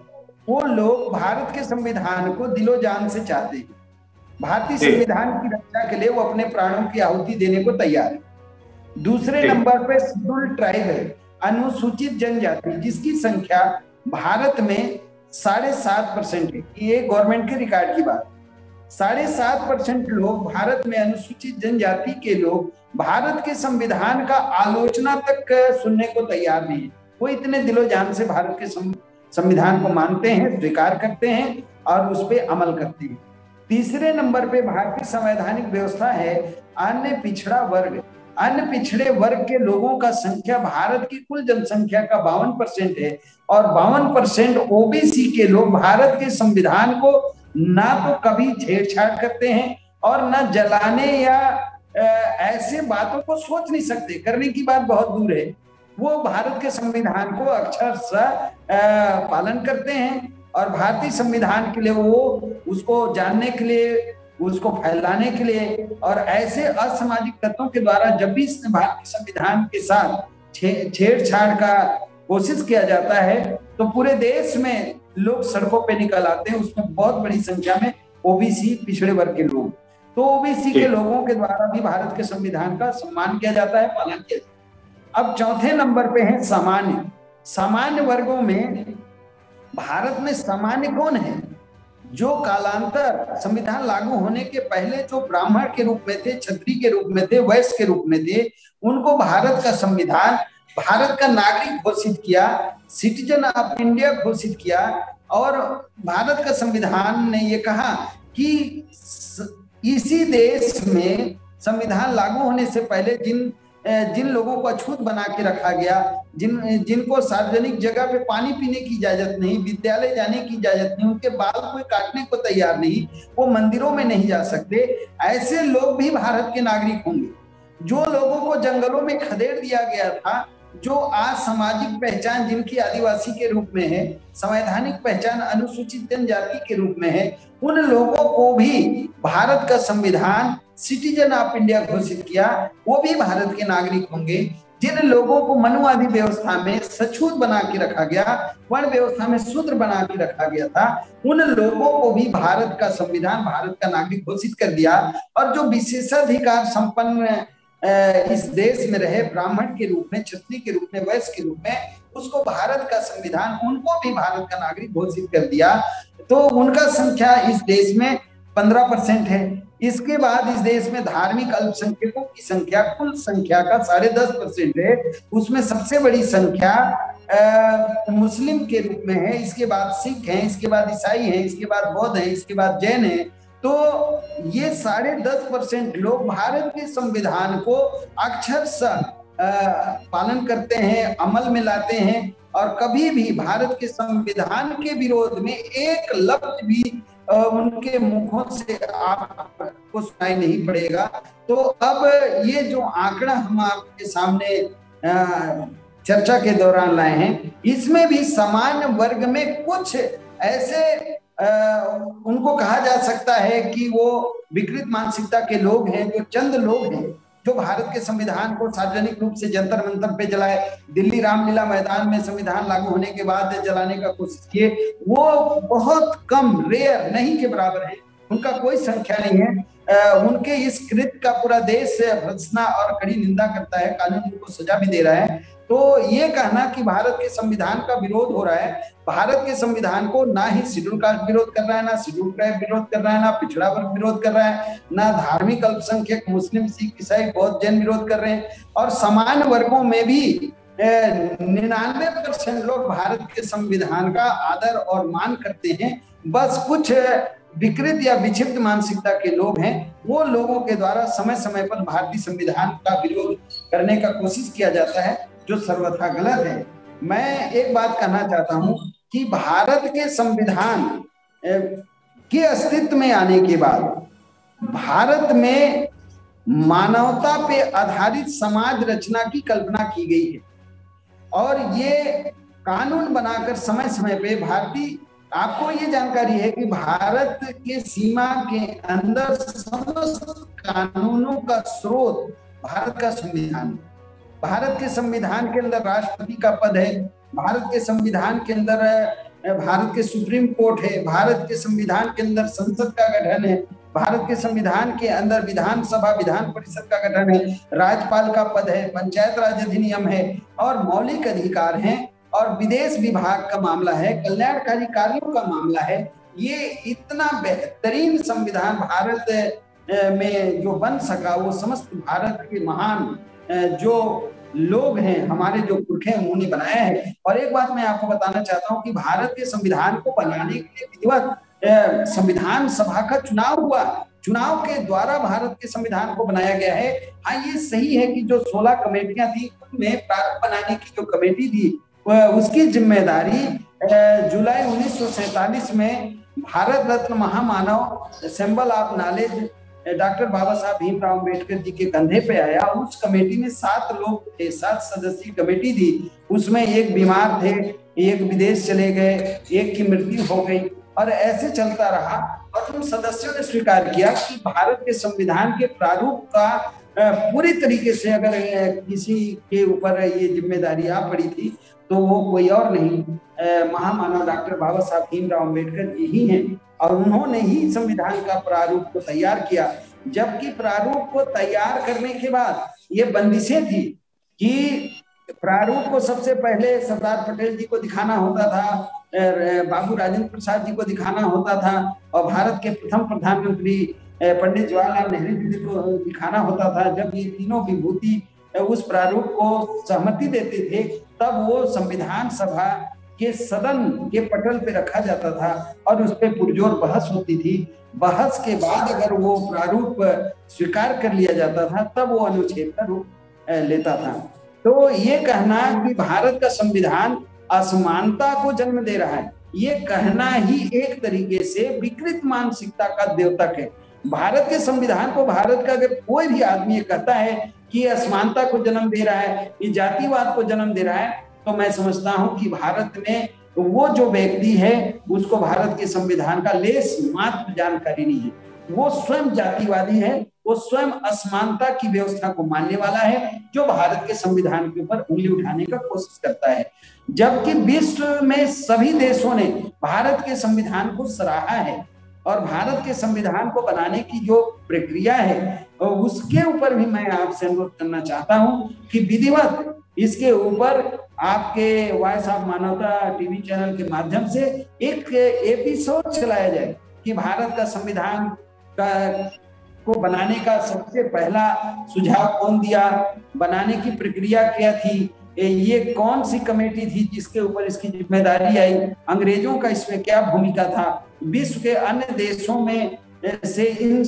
वो लोग भारत के संविधान को दिलो जान से चाहते हैं। भारतीय संविधान की रक्षा के लिए वो अपने प्राणों की आहुति देने को तैयार है। दूसरे नंबर पे शेड्यूल्ड ट्राइब है, अनुसूचित जनजाति, जिसकी संख्या भारत में 7.5% है। ये गवर्नमेंट के रिकॉर्ड की बात। 7.5% लोग भारत में, अनुसूचित जनजाति के लोग भारत के संविधान का आलोचना तक सुनने को तैयार नहीं है। वो इतने दिलो जान से भारत के संविधान को मानते हैं, स्वीकार करते हैं और उस पर अमल करते हैं। तीसरे नंबर पे भारतीय संवैधानिक व्यवस्था है अन्य पिछड़ा वर्ग। अन्य पिछड़े वर्ग के लोगों का संख्या भारत की कुल जनसंख्या का 52% है और 52% ओबीसी के लोग भारत के संविधान को ना तो कभी छेड़छाड़ करते हैं और ना जलाने या ऐसे बातों को सोच नहीं सकते, करने की बात बहुत दूर है। वो भारत के संविधान को अक्षरशः पालन करते हैं और भारतीय संविधान के लिए वो उसको जानने के लिए, उसको फैलाने के लिए और ऐसे असामाजिक तत्वों के द्वारा जब भी भारतीय संविधान के साथ छेड़छाड़ का कोशिश किया जाता है तो पूरे देश में लोग सड़कों पे निकल आते हैं। उसमें बहुत बड़ी संख्या में ओबीसी, पिछड़े वर्ग के लोग। तो ओबीसी के लोगों के द्वारा भी भारत के संविधान का सम्मान किया जाता है, पालन किया जाता है। अब चौथे नंबर पे है सामान्य। सामान्य वर्गों में भारत में सामान्य कौन है? जो कालांतर संविधान लागू होने के पहले जो ब्राह्मण के रूप में थे, क्षत्रिय के रूप में थे, वैश्य के रूप में थे, उनको भारत का संविधान भारत का नागरिक घोषित किया, सिटीजन ऑफ इंडिया घोषित किया और भारत का संविधान ने ये कहा कि इसी देश में संविधान लागू होने से पहले जिन लोगों को अछूत बना के रखा गया, जिनको सार्वजनिक जगह पे पानी पीने की इजाजत नहीं, विद्यालय जाने की इजाजत नहीं, उनके बाल कोई काटने को तैयार नहीं, वो मंदिरों में नहीं जा सकते, ऐसे लोग भी भारत के नागरिक होंगे। जो लोगों को जंगलों में खदेड़ दिया गया था, जो आज सामाजिक पहचान जिनकी आदिवासी के रूप में है, संवैधानिक पहचान अनुसूचित जनजाति के रूप में है, उन लोगों को भी भारत का संविधान सिटीजन ऑफ इंडिया घोषित किया। वो भी भारत के नागरिक होंगे। जिन लोगों को मनुवादी व्यवस्था में सछूत बना के रखा गया, वर्ण व्यवस्था में शूद्र बना के रखा गया था, उन लोगों को भी भारत का संविधान भारत का नागरिक घोषित कर दिया। और जो विशेषाधिकार संपन्न इस देश में रहे, ब्राह्मण के रूप में, क्षत्रिय के रूप में, वैश्य के रूप में, उसको भारत का संविधान उनको भी भारत का नागरिक घोषित कर दिया। तो उनका संख्या इस देश में 15% है। इसके बाद इस देश में धार्मिक अल्पसंख्यकों की संख्या कुल संख्या का 10.5% है। उसमें सबसे बड़ी संख्या मुस्लिम के रूप में है, इसके बाद सिख हैं, इसके बाद ईसाई हैं, इसके बाद बौद्ध हैं, इसके बाद जैन हैं। तो ये 10.5% लोग भारत के संविधान को अक्षरशः पालन करते हैं, अमल में लाते हैं और कभी भी भारत के संविधान के विरोध में एक लफ्ज भी उनके मुखों से आपको सुनाई नहीं पड़ेगा। तो अब ये जो आंकड़ा हम आपके सामने चर्चा के दौरान लाए हैं, इसमें भी सामान्य वर्ग में कुछ ऐसे उनको कहा जा सकता है कि वो विकृत मानसिकता के लोग हैं, जो चंद लोग हैं जो भारत के संविधान को सार्वजनिक रूप से जंतर मंतर पे जलाए, दिल्ली रामलीला मैदान में संविधान लागू होने के बाद जलाने का कोशिश किए, वो बहुत कम, रेयर, नहीं के बराबर है, उनका कोई संख्या नहीं है। उनके इस कृत्य का पूरा देश भर्त्सना और कड़ी निंदा करता है, कानून उनको सजा भी दे रहा है। तो ये कहना कि भारत के संविधान का विरोध हो रहा है, भारत के संविधान को ना ही शेड्यूल कास्ट विरोध कर रहा है, ना शेड्यूल ट्राइब विरोध कर रहा है, ना पिछड़ा वर्ग विरोध कर रहा है, ना धार्मिक अल्पसंख्यक मुस्लिम, सिख, ईसाई, बौद्ध, जैन विरोध कर रहे हैं, और सामान्य वर्गों में भी 99% लोग भारत के संविधान का आदर और मान करते हैं। बस कुछ विकृत या विक्षिप्त मानसिकता के लोग हैं, वो लोगों के द्वारा समय समय पर भारतीय संविधान का विरोध करने का कोशिश किया जाता है, जो सर्वथा गलत है। मैं एक बात कहना चाहता हूं कि भारत के संविधान के अस्तित्व में आने के बाद भारत में मानवता पे आधारित समाज रचना की कल्पना की गई है, और ये कानून बनाकर समय समय पे भारतीय, आपको ये जानकारी है कि भारत के सीमा के अंदर समस्त कानूनों का स्रोत भारत का संविधान। भारत के संविधान के अंदर राष्ट्रपति का पद है, भारत के संविधान के अंदर भारत के सुप्रीम कोर्ट है, भारत के संविधान के अंदर संसद का गठन है, भारत के संविधान के अंदर विधानसभा, विधान परिषद का गठन है, राज्यपाल का पद है, पंचायत राज अधिनियम है, और मौलिक अधिकार हैं, और विदेश विभाग का मामला है, कल्याणकारी कार्यों का मामला है। ये इतना बेहतरीन संविधान भारत में जो बन सका, वो समस्त भारत के महान जो लोग हैं, हमारे जो पुरखे हैं, उन्होंने बनाया है। और एक बात मैं आपको बताना चाहता हूँ कि भारत के संविधान को बनाने के लिए विधिवत संविधान सभा का चुनाव हुआ, चुनाव के द्वारा भारत के संविधान को बनाया गया है। हाँ, ये सही है कि जो 16 कमेटियां थी, उनमें प्रारूप बनाने की जो कमेटी थी, उसकी जिम्मेदारी जुलाई 1947 में भारत रत्न महामानव, सिंबल ऑफ नॉलेज, डॉक्टर बाबा साहब भीमराव अम्बेडकर जी के कंधे पे आया। उस कमेटी में 7 लोग थे, 7 सदस्यीय कमेटी थी। उसमें एक बीमार थे, एक विदेश चले गए, एक की मृत्यु हो गई, और ऐसे चलता रहा। और उन सदस्यों ने स्वीकार किया कि भारत के संविधान के प्रारूप का पूरी तरीके से अगर किसी के ऊपर ये जिम्मेदारी आ पड़ी थी, तो वो कोई और नहीं, महामानव डॉक्टर बाबा साहब भीमराव अम्बेडकर जी ही हैं, और उन्होंने ही संविधान का प्रारूप को तैयार किया। जबकि प्रारूप को तैयार करने के बाद ये बंदिशें थी कि प्रारूप को सबसे पहले सरदार पटेल जी को दिखाना होता था, बाबू राजेंद्र प्रसाद जी को दिखाना होता था, और भारत के प्रथम प्रधानमंत्री पंडित जवाहरलाल नेहरू जी को दिखाना होता था। जब ये तीनों विभूति उस प्रारूप को सहमति देते थे, तब वो संविधान सभा के सदन के पटल पे रखा जाता था और उस पर पुरजोर बहस होती थी। बहस के बाद अगर वो प्रारूप स्वीकार कर लिया जाता था, तब वो अनुच्छेद का रूप लेता था। तो ये कहना कि भारत का संविधान असमानता को जन्म दे रहा है, ये कहना ही एक तरीके से विकृत मानसिकता का द्योतक है। भारत के संविधान को, भारत का अगर कोई भी आदमी कहता है कि असमानता को जन्म दे रहा है, ये जातिवाद को जन्म दे रहा है, तो मैं समझता हूं कि भारत में वो जो व्यक्ति है, उसको भारत के संविधान का लेस मात्र जानकारी नहीं है। वो स्वयं जातिवादी है, वो स्वयं असमानता की व्यवस्था को मानने वाला है, जो भारत के संविधान के ऊपर उंगली उठाने का कोशिश करता है। जबकि विश्व में सभी देशों ने भारत के संविधान को सराहा है, और भारत के संविधान को बनाने की जो प्रक्रिया है, उसके ऊपर भी मैं आपसे अनुरोध करना चाहता हूं कि विधिवत इसके ऊपर आपके वॉइस ऑफ मानवता टीवी चैनल के माध्यम से एक एपिसोड चलाया जाए कि भारत का संविधान को बनाने का सबसे पहला सुझाव कौन दिया, बनाने की प्रक्रिया क्या थी, ये कौन सी कमेटी थी जिसके ऊपर इसकी जिम्मेदारी आई, अंग्रेजों का इसमें क्या भूमिका था, विश्व के अन्य देशों में से इन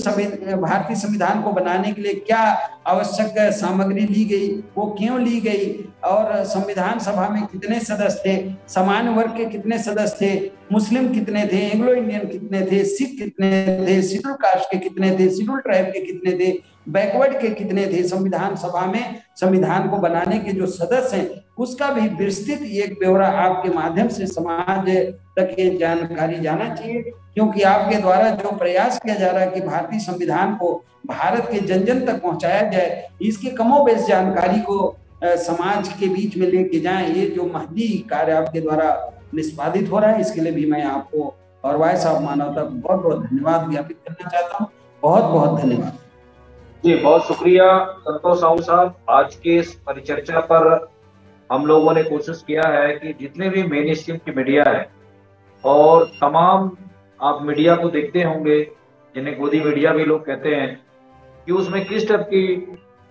भारतीय संविधान को बनाने के लिए क्या आवश्यक सामग्री ली गई, वो क्यों ली गई, और संविधान सभा में कितने सदस्य थे, सामान्य वर्ग के कितने सदस्य थे, मुस्लिम कितने थे, एंग्लो इंडियन कितने थे, सिख कितने थे, शेड्यूल कास्ट के कितने थे, शेड्यूल ट्राइब के कितने थे, बैकवर्ड के कितने थे, संविधान सभा में संविधान को बनाने के जो सदस्य हैं उसका भी विस्तृत एक ब्यौरा आपके माध्यम से समाज तक ये जानकारी जाना चाहिए, क्योंकि आपके द्वारा जो प्रयास किया जा रहा है कि भारतीय संविधान को भारत के जन जन तक पहुंचाया जाए, इसकी कमोबेश जानकारी को समाज के बीच में लेके जाएं, ये जो महदी कार्य आपके द्वारा निष्पादित हो रहा है, इसके लिए भी मैं आपको और वॉइस ऑफ मानवता को बहुत बहुत धन्यवाद ज्ञापित करना चाहता हूँ। बहुत बहुत धन्यवाद जी, बहुत शुक्रिया संतोष साहू साहब। आज के इस परिचर्चा पर हम लोगों ने कोशिश किया है कि जितने भी मेन स्ट्रीम की मीडिया है और तमाम आप मीडिया को देखते होंगे जिन्हें गोदी मीडिया भी लोग कहते हैं, कि उसमें किस टाइप की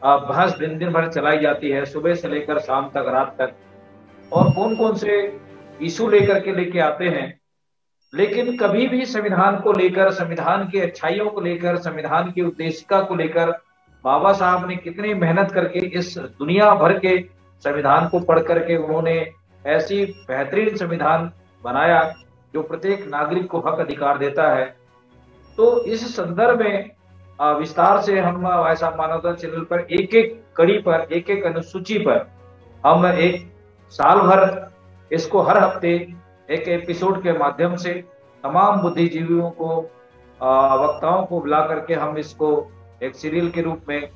बहस दिन दिन भर चलाई जाती है, सुबह से लेकर शाम तक, रात तक, और कौन कौन से इशू लेके आते हैं, लेकिन कभी भी संविधान को लेकर, संविधान की अच्छाइयों को लेकर, संविधान की उद्देशिका को लेकर बाबा साहब ने कितनी मेहनत करके इस दुनिया भर के संविधान को पढ़ करके उन्होंने ऐसी बेहतरीन संविधान बनाया जो प्रत्येक नागरिक को हक अधिकार देता है। तो इस संदर्भ में विस्तार से हम वॉइस ऑफ मानवता चैनल पर एक एक कड़ी पर, एक एक अनुसूची पर हम एक साल भर इसको हर हफ्ते एक एपिसोड के माध्यम से तमाम बुद्धिजीवियों को, वक्ताओं को बुला करके हम इसको एक सीरियल के रूप में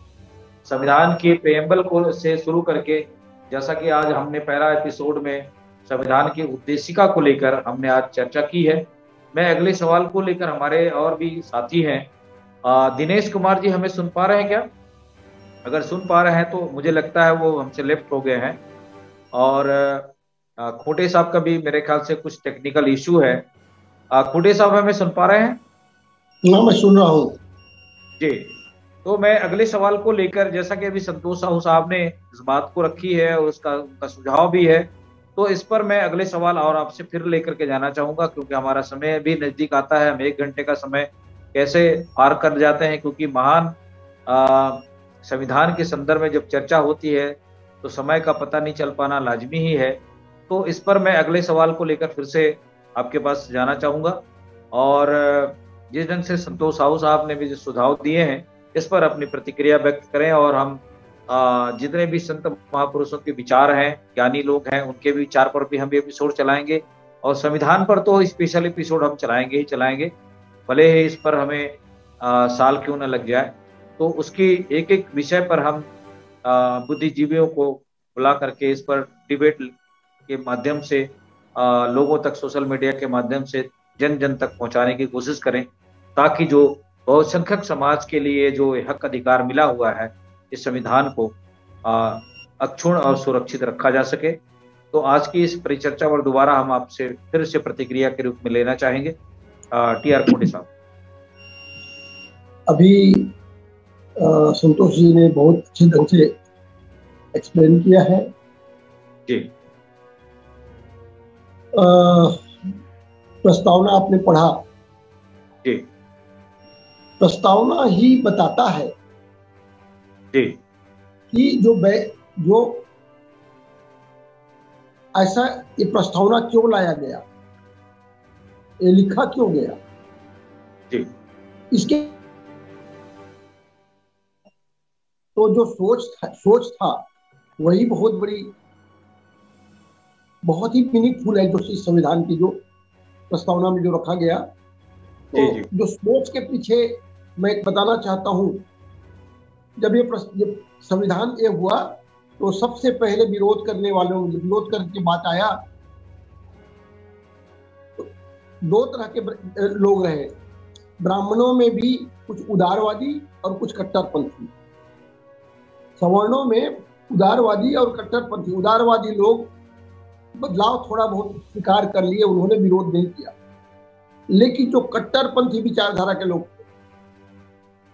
संविधान के प्रेम्बल को से शुरू करके, जैसा कि आज हमने पहला एपिसोड में संविधान की उद्देशिका को लेकर हमने आज चर्चा की है। मैं अगले सवाल को लेकर, हमारे और भी साथी हैं, दिनेश कुमार जी हमें सुन पा रहे हैं क्या? अगर सुन पा रहे हैं तो मुझे लगता है वो हमसे लेफ्ट हो गए हैं, और खोटे साहब का भी मेरे ख्याल से कुछ टेक्निकल इशू है। खोटे साहब हमें सुन पा रहे हैं? हाँ, मैं सुन रहा हूँ जी। तो मैं अगले सवाल को लेकर, जैसा कि अभी संतोष साहू साहब ने इस बात को रखी है और उसका उनका सुझाव भी है, तो इस पर मैं अगले सवाल और आपसे फिर लेकर के जाना चाहूंगा, क्योंकि हमारा समय भी नजदीक आता है। हम 1 घंटे का समय कैसे पार कर जाते हैं, क्योंकि महान संविधान के संदर्भ में जब चर्चा होती है तो समय का पता नहीं चल पाना लाजमी ही है। तो इस पर मैं अगले सवाल को लेकर फिर से आपके पास जाना चाहूंगा, और जिस ढंग से संतोष साहू साहब ने भी जो सुझाव दिए हैं इस पर अपनी प्रतिक्रिया व्यक्त करें, और हम जितने भी संत महापुरुषों के विचार हैं, ज्ञानी लोग हैं, उनके विचार पर भी हम एपिसोड चलाएंगे, और संविधान पर तो स्पेशल एपिसोड हम चलाएंगे ही चलाएंगे, भले ही इस पर हमें साल क्यों न लग जाए। तो उसकी एक एक विषय पर हम बुद्धिजीवियों को बुला करके इस पर डिबेट के माध्यम से लोगों तक, सोशल मीडिया के माध्यम से जन जन तक पहुंचाने की कोशिश करें, ताकि जो बहुसंख्यक समाज के लिए जो हक अधिकार मिला हुआ है, इस संविधान को अक्षुण्ण और सुरक्षित रखा जा सके। तो आज की इस परिचर्चा पर दोबारा हम आपसे फिर से प्रतिक्रिया के रूप में लेना चाहेंगे। टी.आर. खोटे साहब। अभी संतोष जी ने बहुत अच्छे ढंग से एक्सप्लेन किया है जी। प्रस्तावना आपने पढ़ा जी। प्रस्तावना ही बताता है जी कि जो ऐसा ये प्रस्तावना क्यों लाया गया, ये लिखा क्यों गया जी। इसके तो जो सोच था वही बहुत बड़ी, बहुत ही मीनिंगफुल है जो इस संविधान की जो प्रस्तावना में जो रखा गया। तो जो सोच के पीछे मैं बताना चाहता हूं, जब ये संविधान ये हुआ तो सबसे पहले विरोध करने वालों, विरोध करके बात आया, तो 2 तरह के लोग रहे। ब्राह्मणों में भी कुछ उदारवादी और कुछ कट्टरपंथी, सवर्णों में उदारवादी और कट्टरपंथी। उदारवादी लोग बदलाव थोड़ा बहुत स्वीकार कर लिए, उन्होंने विरोध नहीं किया, लेकिन जो कट्टरपंथी विचारधारा के लोग,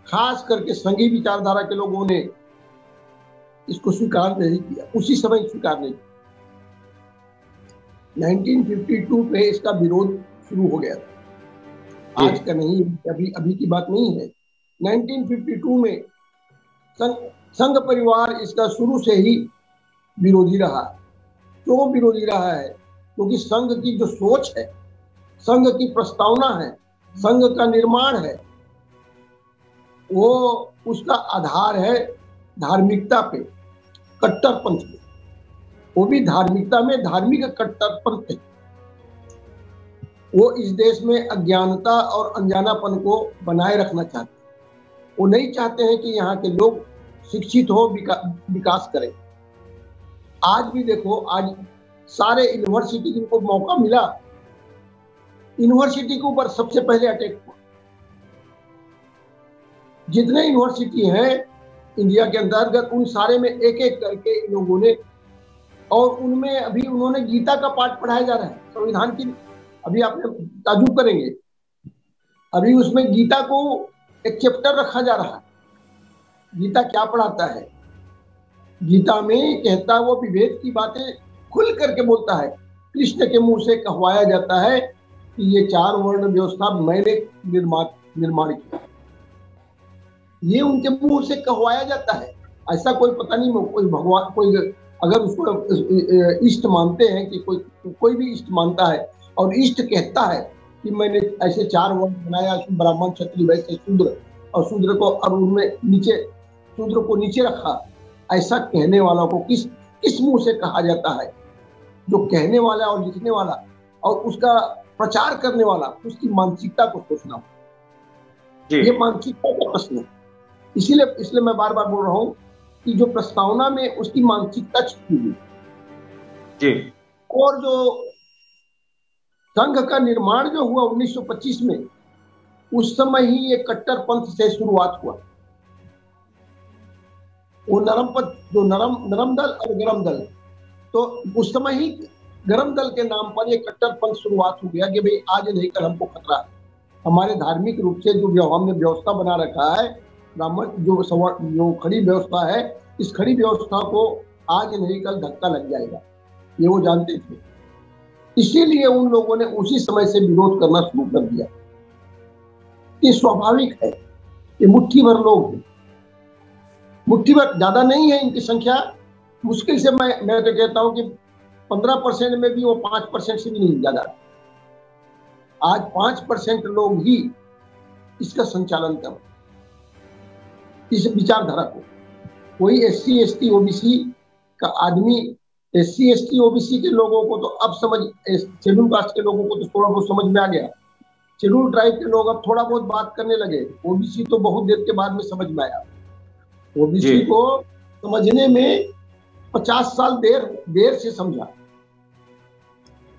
खास करके संघी विचारधारा के लोगों ने इसको स्वीकार नहीं किया, उसी समय स्वीकार नहीं किया। 1952 में इसका विरोध शुरू हो गया था, आज का नहीं, अभी की बात नहीं है। 1952 में संघ परिवार इसका शुरू से ही विरोधी रहा। क्यों विरोधी रहा है? क्योंकि संघ की जो सोच है, संघ की प्रस्तावना है, संघ का निर्माण है, वो उसका आधार है धार्मिकता पे, कट्टरपंथ पे। वो भी धार्मिकता में धार्मिक कट्टरपंथ थे। वो इस देश में अज्ञानता और अनजानापन को बनाए रखना चाहते हैं। वो नहीं चाहते हैं कि यहाँ के लोग शिक्षित हो, विकास करें। आज भी देखो, आज सारे यूनिवर्सिटी जिनको मौका मिला, यूनिवर्सिटी के ऊपर सबसे पहले अटैक हुआ। जितने यूनिवर्सिटी हैं इंडिया के अंतर्गत, उन सारे में एक एक करके इन लोगों ने, और उनमें अभी उन्होंने गीता का पाठ पढ़ाया जा रहा है, संविधान की। अभी आपने ताजुब करेंगे, अभी उसमें गीता को एक चैप्टर रखा जा रहा है। गीता क्या पढ़ाता है? गीता में कहता है, वो विभेद की बातें खुल करके बोलता है। कृष्ण के मुंह से कहवाया जाता है कि ये 4 वर्ण व्यवस्था मैंने निर्माण किया। ये उनके मुंह से कहवाया जाता है। ऐसा कोई पता नहीं, कोई भगवान, कोई अगर उसको इष्ट मानते हैं कि कोई भी इष्ट मानता है और इष्ट कहता है कि मैंने ऐसे 4 वर्ण बनाया, ब्राह्मण, क्षत्रिय, वैश्य, शूद्र, और शूद्र को, और उनमें नीचे शूद्र को नीचे रखा, ऐसा कहने वाला को किस मुंह से कहा जाता है? जो कहने वाला और लिखने वाला और उसका प्रचार करने वाला, उसकी मानसिकता को सोचना, ये मानसिकता का प्रश्न है। इसलिए मैं बार बार बोल रहा हूँ कि जो प्रस्तावना में उसकी मानसिकता छिपी हुई। और जो संघ का निर्माण जो हुआ 1925 में, उस समय ही ये कट्टरपंथ से शुरुआत हुआ। वो नरम दल और गरम दल, तो उस समय ही गरम दल के नाम पर ये कट्टरपंथ शुरुआत हो गया कि भाई आज नहीं कल हमको खतरा है। हमारे धार्मिक रूप से जो हमने व्यवस्था बना रखा है, ब्राह्मण जो खड़ी व्यवस्था है, इस खड़ी व्यवस्था को आज नहीं कल धक्का लग जाएगा, ये वो जानते थे। इसीलिए उन लोगों ने उसी समय से विरोध करना शुरू कर दिया। ये स्वाभाविक है, ये मुट्ठी भर लोग हैं, मुट्ठी भर, ज्यादा नहीं है इनकी संख्या। मुश्किल से मैं तो कहता हूं कि 15% में भी वो 5% से भी नहीं ज्यादा। आज 5% लोग ही इसका संचालन कर, इस विचारधारा को। कोई SC ST OBC का आदमी, SC ST OBC के लोगों को तो अब समझ, शेड्यूल कास्ट के लोगों को तो थोड़ा बहुत समझ में आ गया। शेड्यूल ट्राइब के लोग अब थोड़ा बहुत बात करने लगे। OBC तो बहुत देर के बाद में समझ में आया। OBC को समझने में 50 साल देर से समझा।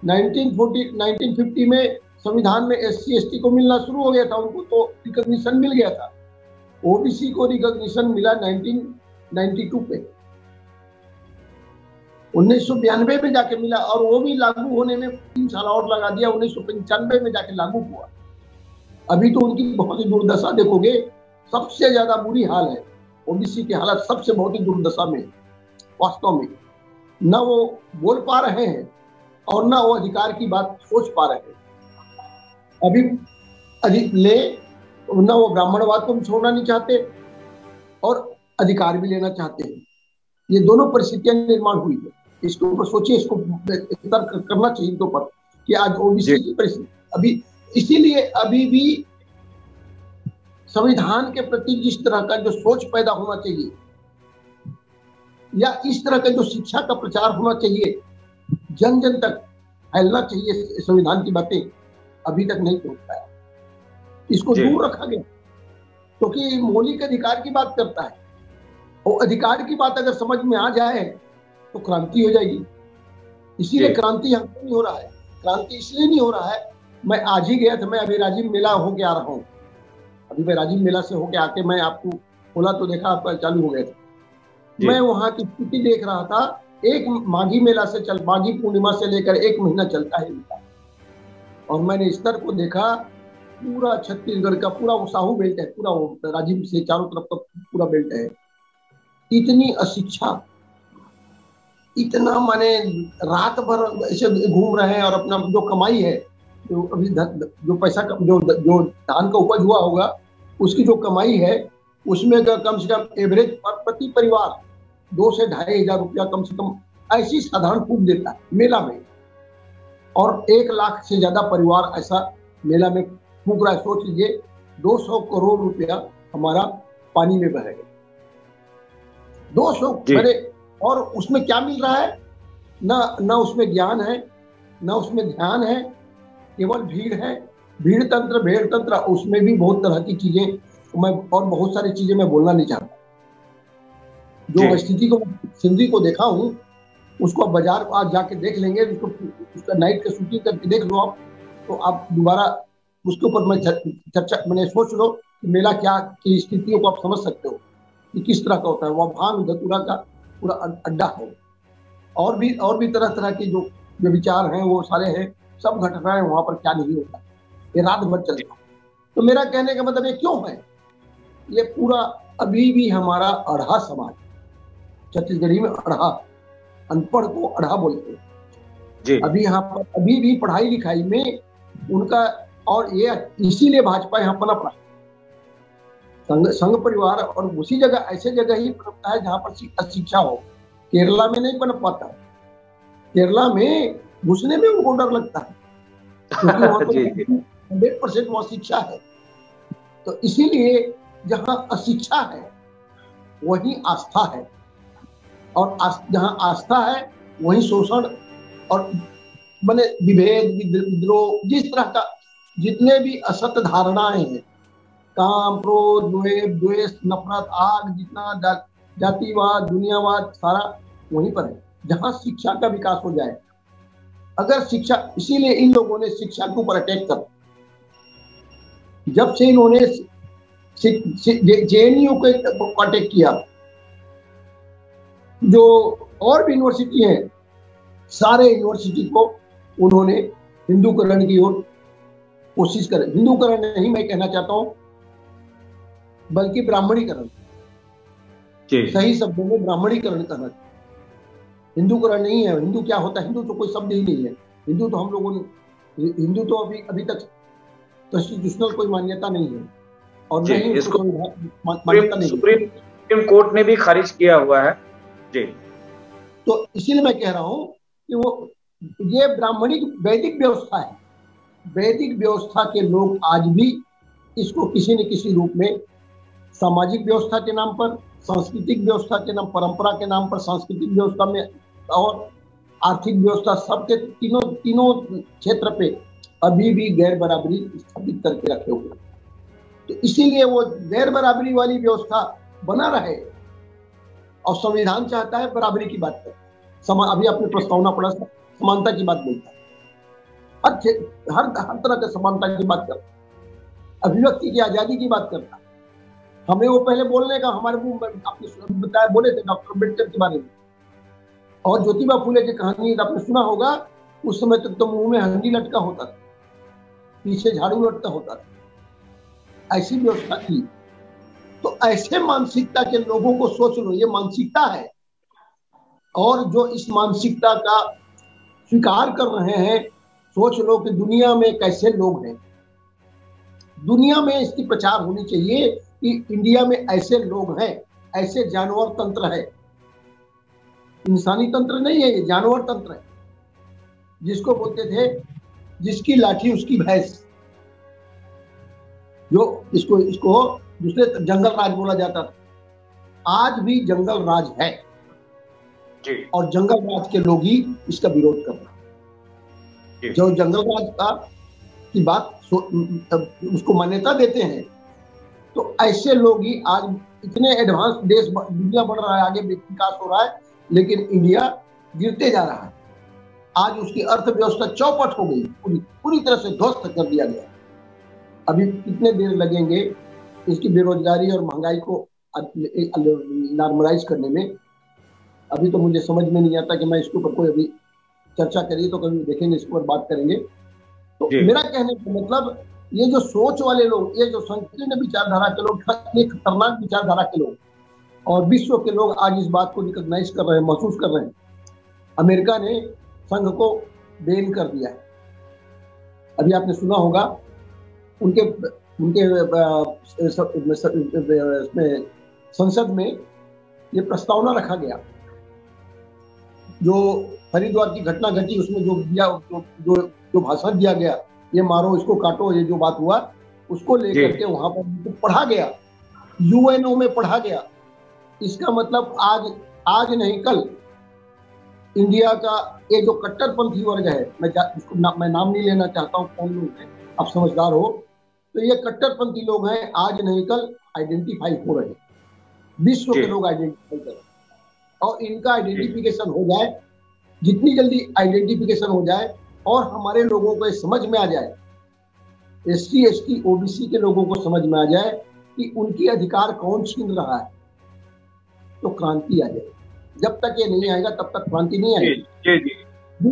1950 में संविधान में SC ST को मिलना शुरू हो गया था, उनको तो रिकॉग्निशन मिल गया था। OBC को रिकॉग्निशन मिला 1992 पे, 1992 में जाके मिला, और वो भी लागू होने में 3 साल और लगा दिया। 1995 में जाके लागू हुआ। अभी तो उनकी बहुत ही दुर्दशा देखोगे, सबसे ज्यादा बुरी हाल है। OBC की हालत सबसे बहुत ही दुर्दशा में, वास्तव में। न वो बोल पा रहे हैं और न वो अधिकार की बात सोच पा रहे हैं। अभी न वो ब्राह्मणवाद को भी छोड़ना नहीं चाहते और अधिकार भी लेना चाहते हैं। ये दोनों परिस्थितियां निर्माण हुई है। इसके ऊपर सोचिए, इसको तर्क करना चाहिए इनके ऊपर कि आज OBC की परिस्थिति अभी, इसीलिए अभी भी संविधान के प्रति जिस तरह का जो सोच पैदा होना चाहिए, या इस तरह का जो शिक्षा का प्रचार होना चाहिए, जन जन तक फैलना चाहिए संविधान की बातें, अभी तक नहीं पहुंच पाया। इसको दूर रखा गया क्योंकि मौलिक अधिकार की बात करता है, और अधिकार की बात अगर समझ में आ जाए तो क्रांति हो जाएगी। इसीलिए क्रांति यहाँ नहीं हो रहा है। क्रांति इसलिए नहीं हो रहा है, मैं आज ही गया था, मैं अभी राजीव मेला होके आ रहा हूँ। अभी मैं राजीव मेला से होके आके मैं आपको बोला तो देखा आपका चालू हो गया था। मैं वहाँ की स्थिति देख रहा था। एक माघी मेला से माघी पूर्णिमा से लेकर 1 महीना चलता है मेला, और मैंने स्तर को देखा। पूरा छत्तीसगढ़ का पूरा वो साहू बेल्ट है, पूरा वो राजीव से चारों तरफ का पूरा बेल्ट है। इतनी अशिक्षा, इतना माने रात भर ऐसे घूम रहे हैं, और अपना जो कमाई है, जो अभी जो पैसा जो धान का उपज हुआ होगा, उसकी जो कमाई है, उसमें कम से कम एवरेज प्रति परिवार 2 से 2,500 रुपया कम से कम ऐसी साधारण फूक देता है मेला में, और 1 लाख से ज्यादा परिवार ऐसा मेला में फूक रहा है। सोच लीजिए 200 करोड़ रुपया हमारा पानी में बहेगा, 200 बड़े, और उसमें क्या मिल रहा है? ना उसमें ज्ञान है, ना उसमें ध्यान है, केवल भीड़ है, भीड़ तंत्र, भेड़ तंत्र। उसमें भी बहुत तरह की चीजें, मैं और बहुत सारी चीजें मैं बोलना नहीं चाहता। जो स्थिति को सिंधी को देखा हूँ, उसको आप बाजार आज जाके देख लेंगे, उसका नाइट का शूटिंग करके देख लो आप, तो आप दोबारा उसके ऊपर मैं चर्चा मैंने सोच लो कि मेला क्या की स्थितियों को आप समझ सकते हो कि किस तरह का होता है। वह भांग धतूरा का पूरा अड्डा है, और भी तरह तरह के जो विचार हैं वो सारे हैं, सब घटनाएं वहां पर क्या नहीं होता, ये रात भर चलता। तो मेरा कहने का मतलब ये क्यों है, ये पूरा अभी भी हमारा अढ़ा समाज, छत्तीसगढ़ी में अढ़ा, अनपढ़ को अढ़ा बोलते हैं। अभी यहाँ पर अभी भी पढ़ाई लिखाई में उनका, और ये इसीलिए भाजपा यहाँ पनप रहा है, संघ परिवार, और उसी जगह ऐसे जगह ही पनपता है जहाँ पर शिक्षा हो। केरला में नहीं पनप पाता, केरला में घुसने में उनको डर लगता है, क्योंकि 100% वहाँ शिक्षा है। तो इसीलिए जहाँ अशिक्षा है वही आस्था है, और जहाँ आस्था है वही शोषण और बने विभेद, विद्रोह, जिस तरह का जितने भी असत धारणाएं हैं, काम, क्रोध, द्वेष, नफरत, आग, जितना जातिवाद, दुनियावाद, सारा वहीं पर है जहां शिक्षा का विकास हो जाए। अगर शिक्षा, इसीलिए इन लोगों ने शिक्षा के ऊपर अटैक कर, जब से इन्होंने जेएनयू को अटैक किया, जो और भी यूनिवर्सिटी है, सारे यूनिवर्सिटी को उन्होंने हिंदूकरण की ओर कोशिश करे। हिंदूकरण नहीं मैं कहना चाहता हूं, बल्कि ब्राह्मणीकरण, सही शब्दों में ब्राह्मणीकरण करना। हिंदूकरण नहीं है। हिंदू क्या होता है? हिंदू तो कोई शब्द ही नहीं है। हिंदू तो हम लोगों ने, हिंदू तो अभी तक कॉन्स्टिट्यूशनल कोई मान्यता नहीं है, और नहीं इसको मान्यता नहीं, सुप्रीम कोर्ट ने भी खारिज किया हुआ है जी। तो इसीलिए मैं कह रहा हूं कि वो ये ब्राह्मणिक वैदिक व्यवस्था है। वैदिक व्यवस्था के लोग आज भी इसको किसी न किसी रूप में सामाजिक व्यवस्था के नाम पर, सांस्कृतिक व्यवस्था के नाम, परंपरा के नाम पर, सांस्कृतिक व्यवस्था में और आर्थिक व्यवस्था, सबके तीनों क्षेत्र पे अभी भी गैर बराबरी स्थापित करके रखे हुए। तो इसीलिए वो गैर बराबरी वाली व्यवस्था बना रहे, और संविधान चाहता है बराबरी की बात कर। अभी आपने प्रस्तावना पढ़ा, समानता की बात बोलता है, हर तरह के समानता की बात करता, अभिव्यक्ति की आजादी की बात करता। हमें वो पहले बोलने का, हमारे मुंह आपने बताया, बोले थे डॉक्टर अम्बेडकर के बारे में, और ज्योतिबा फूले की कहानी आपने सुना होगा। उस समय तक तो मुंह में हंडी लटका होता था, पीछे झाड़ू लटका होता था, ऐसी व्यवस्था थी। तो ऐसे मानसिकता के लोगों को सोच लो, ये मानसिकता है, और जो इस मानसिकता का स्वीकार कर रहे हैं, सोच लो कि दुनिया में कैसे लोग हैं। दुनिया में इसकी प्रचार होनी चाहिए कि इंडिया में ऐसे लोग हैं, ऐसे जानवर तंत्र है, इंसानी तंत्र नहीं है, ये जानवर तंत्र है। जिसको बोलते थे जिसकी लाठी उसकी भैंस, जो इसको दूसरे जंगल राज बोला जाता था। आज भी जंगल राज है, और जंगल राज के लोग ही इसका विरोध कर रहे हैं। जो जंगल राज का की बात उसको मान्यता देते हैं, तो ऐसे लोग ही आज इतने एडवांस देश, दुनिया बढ़ रहा है, आगे विकास हो रहा है, लेकिन इंडिया गिरते जा रहा है। आज उसकी अर्थव्यवस्था चौपट हो गई, पूरी तरह से ध्वस्त कर दिया गया। अभी कितने देर लगेंगे इसकी बेरोजगारी और महंगाई को नॉर्मलाइज करने में? अभी तो मुझे समझ में नहीं आता कि मैं इसके ऊपर कोई अभी चर्चा करिए तो कभी देखेंगे, इसके ऊपर बात करेंगे। तो मेरा कहने का मतलब, ये जो सोच वाले लोग, ये जो संकीर्ण विचारधारा के लोग, ये खतरनाक विचारधारा के लोग, और विश्व के लोग आज इस बात को रिकॉग्नाइज कर रहे हैं, महसूस कर रहे हैं। अमेरिका ने संघ को बैन कर दिया है। अभी आपने सुना होगा उनके संसद में ये प्रस्तावना रखा गया। जो हरिद्वार की घटना घटी उसमें जो दिया जो भाषण दिया गया, ये मारो इसको काटो, ये जो बात हुआ उसको लेकर के वहां पर पढ़ा गया, यूएनओ में पढ़ा गया। इसका मतलब आज नहीं कल इंडिया का ये जो कट्टरपंथी वर्ग है, मैं नाम नहीं लेना चाहता हूँ कौन लोग हैं, आप समझदार हो, तो ये कट्टरपंथी लोग हैं, आज नहीं कल आइडेंटिफाई हो रहे हैं, विश्व के लोग आइडेंटिफाई कर रहे हैं। और इनका आइडेंटिफिकेशन हो जाए, जितनी जल्दी आइडेंटिफिकेशन हो जाए और हमारे लोगों को समझ में आ जाए, SC ST OBC के लोगों को समझ में आ जाए कि उनकी अधिकार कौन छीन रहा है, तो क्रांति आ जाए। जब तक ये नहीं आएगा तब तक क्रांति नहीं आएगी।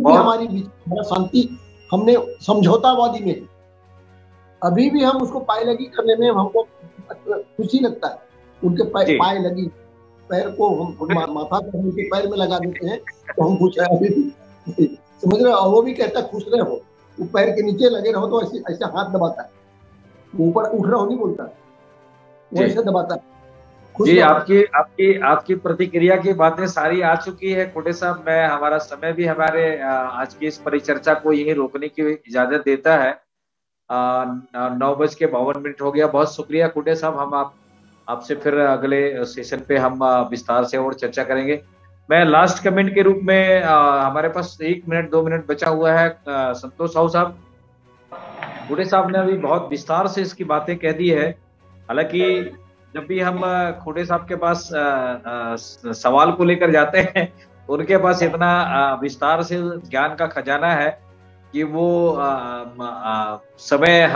हमारी शांति हमने समझौतावादी में, अभी भी हम उसको पाए लगी करने में हमको खुशी लगता है। उनके पाए लगी, पैर को हम माथा पर उनके पैर में लगा देते हैं तो हम खुश है अभी भी, समझ रहे हो। और वो भी कहता है खुश रहे हो, वो पैर के नीचे लगे रहो तो ऐसे ऐसे हाथ दबाता है, ऊपर उठ रहा हो नहीं बोलता, वो ऐसे दबाता है। जी, आपकी प्रतिक्रिया की बातें सारी आ चुकी है खोटे साहब। मैं हमारा समय भी हमारे आज की इस परिचर्चा को यही रोकने की इजाजत देता है। 9:52 हो गया। बहुत शुक्रिया खोटे साहब। हम आपसे फिर अगले सेशन पे हम विस्तार से और चर्चा करेंगे। मैं लास्ट कमेंट के रूप में हमारे पास 1 मिनट 2 मिनट बचा हुआ है। संतोष साहू साहब, खोटे साहब ने अभी बहुत विस्तार से इसकी बातें कह दी है। हालांकि जब भी हम खोटे साहब के पास सवाल को लेकर जाते हैं, उनके पास इतना विस्तार से ज्ञान का खजाना है कि वो समय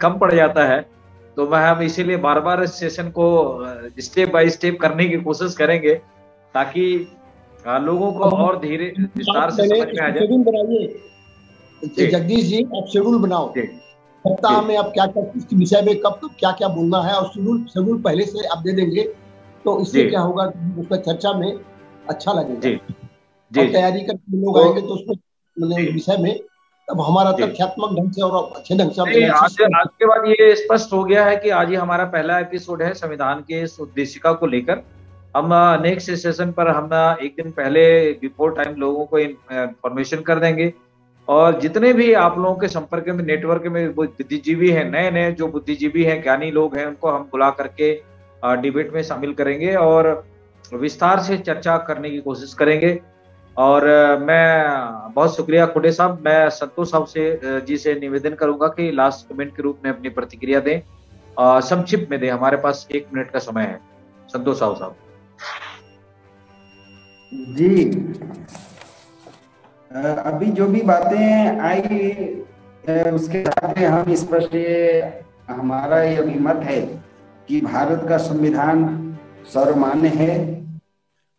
कम पड़ जाता है। तो हम इसीलिए बार बार इस सेशन को स्टेप बाय स्टेप करने की कोशिश करेंगे ताकि लोगों को और धीरे विस्तार से समझ में आ जाए। जगदीश जी, आप शेड्यूल बनाओ, सप्ताह में आप क्या क्या किस विषय में कब क्या क्या बोलना है, और शेड्यूल पहले से आप दे देंगे तो इससे क्या होगा, उसका चर्चा में अच्छा लगेगा। और तैयारी करके लोग आएंगे तो उसमें विषय में तब हमारा तथ्यात्मक ढंग से और अच्छे ढंग से आज के बाद ये स्पष्ट हो गया है कि आज ही हमारा पहला एपिसोड है संविधान के इस उद्देशिका को लेकर। हम नेक्स्ट सेशन पर हम एक दिन पहले बिफोर टाइम लोगों को इंफॉर्मेशन कर देंगे, और जितने भी आप लोगों के संपर्क में नेटवर्क में बुद्धिजीवी हैं, नए जो बुद्धिजीवी हैं, ज्ञानी लोग हैं, उनको हम बुला करके डिबेट में शामिल करेंगे और विस्तार से चर्चा करने की कोशिश करेंगे। और मैं बहुत शुक्रिया खोटे साहब। मैं संतोष साहब जी से निवेदन करूंगा कि लास्ट कमेंट के रूप में अपनी प्रतिक्रिया दें, संक्षिप्त में दें। हमारे पास 1 मिनट का समय है। संतोष साहब। जी, अभी जो भी बातें आई उसके साथ हम स्पष्ट हमारा ये अभिमत है कि भारत का संविधान सर्वमान्य है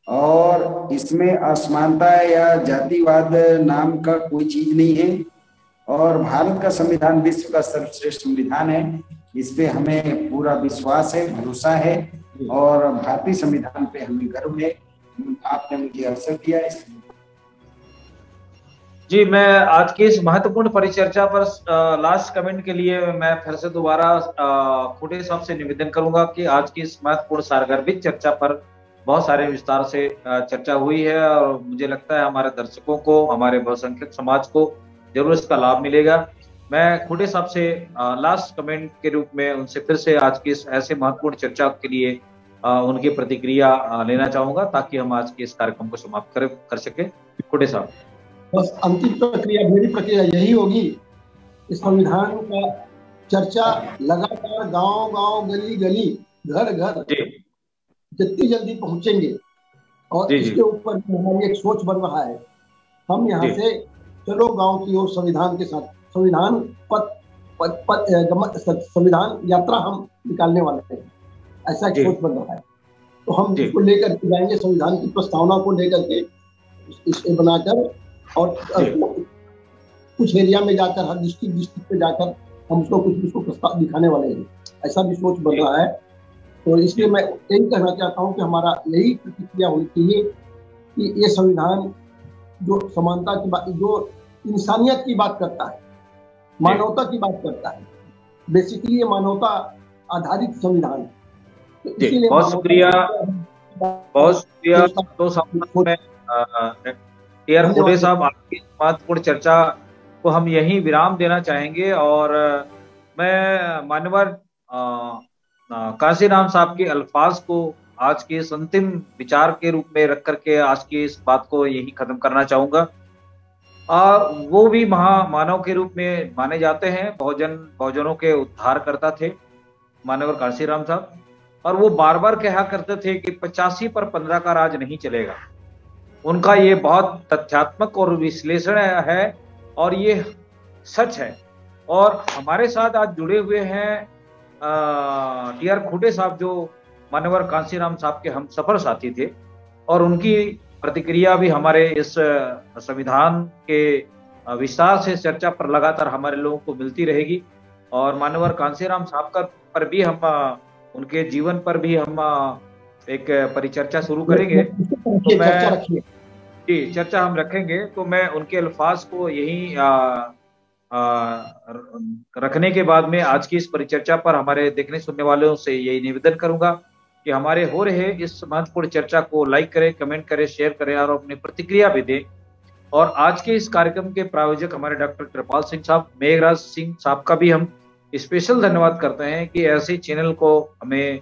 और इसमें असमानता या जातिवाद नाम का कोई चीज नहीं है, और भारत का संविधान विश्व का सर्वश्रेष्ठ संविधान है। इस पे हमें पूरा विश्वास है, भरोसा है, और भारतीय संविधान पे हमें गर्व है। आपने मुझे अवसर दिया इसलिए जी, मैं आज की इस महत्वपूर्ण परिचर्चा पर लास्ट कमेंट के लिए मैं फिर से दोबारा खोटे साहब से निवेदन करूंगा कि आज की इस महत्वपूर्ण सारगर्भित चर्चा पर बहुत सारे विस्तार से चर्चा हुई है, और मुझे लगता है हमारे दर्शकों को, हमारे बहुसंख्यक समाज को जरूर इसका लाभ मिलेगा। मैं खोटे साहब से लास्ट कमेंट के रूप में उनसे फिर से आज की इस ऐसे महत्वपूर्ण चर्चा के लिए उनकी प्रतिक्रिया लेना चाहूंगा ताकि हम आज के इस कार्यक्रम को समाप्त कर सके। खोटे साहब। बस अंतिम प्रक्रिया, मेरी प्रक्रिया यही होगी, इस संविधान का चर्चा लगातार गांव-गांव, गली-गली, घर-घर जितनी जल्दी पहुंचेंगे, और इसके ऊपर हमारी एक सोच बन रहा है। हम यहाँ से चलो गांव की ओर संविधान के साथ संविधान यात्रा हम निकालने वाले हैं, ऐसा एक सोच बन रहा है। तो हम इसको लेकर के जाएंगे, संविधान की प्रस्तावना को लेकर के इसे बनाकर, और कुछ एरिया में जाकर, हर डिस्ट्रिक्ट पे जाकर हम उसको कुछ प्रस्ताव दिखाने वाले हैं। ऐसा भी सोच बन रहा है। तो इसलिए मैं यही कहना चाहता हूँ कि हमारा यही प्रतिक्रिया होनी चाहिए कि ये संविधान जो समानता की बात, जो इंसानियत की बात करता है, मानवता की बात करता है, बेसिकली ये मानवता आधारित संविधान है। जी, बहुत शुक्रिया संतोष साहब। टीआर खोटे साहब, आपकी महत्वपूर्ण चर्चा को हम यहीं विराम देना चाहेंगे और मैं मान्यवर काशीराम साहब के अल्फाज को आज के इस अंतिम विचार के रूप में रख करके आज की इस बात को यही खत्म करना चाहूंगा। वो भी महामानव के रूप में माने जाते हैं, बहुजनों के उद्धारकर्ता थे मान्यवर काशीराम साहब, और वो बार बार कहा करते थे कि 85 पर 15 का राज नहीं चलेगा। उनका ये बहुत तथ्यात्मक और विश्लेषण है और ये सच है। और हमारे साथ आज जुड़े हुए हैं टीआर खोटे साहब, जो मान्यवर काशीराम साहब के हम सफर साथी थे, और उनकी प्रतिक्रिया भी हमारे इस संविधान के विस्तार से चर्चा पर लगातार हमारे लोगों को मिलती रहेगी। और मान्यवर काशीराम साहब का पर भी हम उनके जीवन पर भी हम एक परिचर्चा शुरू करेंगे। तो मैं चर्चा हम रखेंगे, तो मैं उनके अल्फाज को यही रखने के बाद में आज की इस परिचर्चा पर हमारे देखने सुनने वालों से यही निवेदन करूंगा कि हमारे हो रहे इस महत्वपूर्ण चर्चा को लाइक करें, कमेंट करें, शेयर करें और अपनी प्रतिक्रिया भी दें। और आज के इस कार्यक्रम के प्रायोजक हमारे डॉक्टर कृपाल सिंह साहब, मेघराज सिंह साहब का भी हम स्पेशल धन्यवाद करते हैं कि ऐसे चैनल को हमें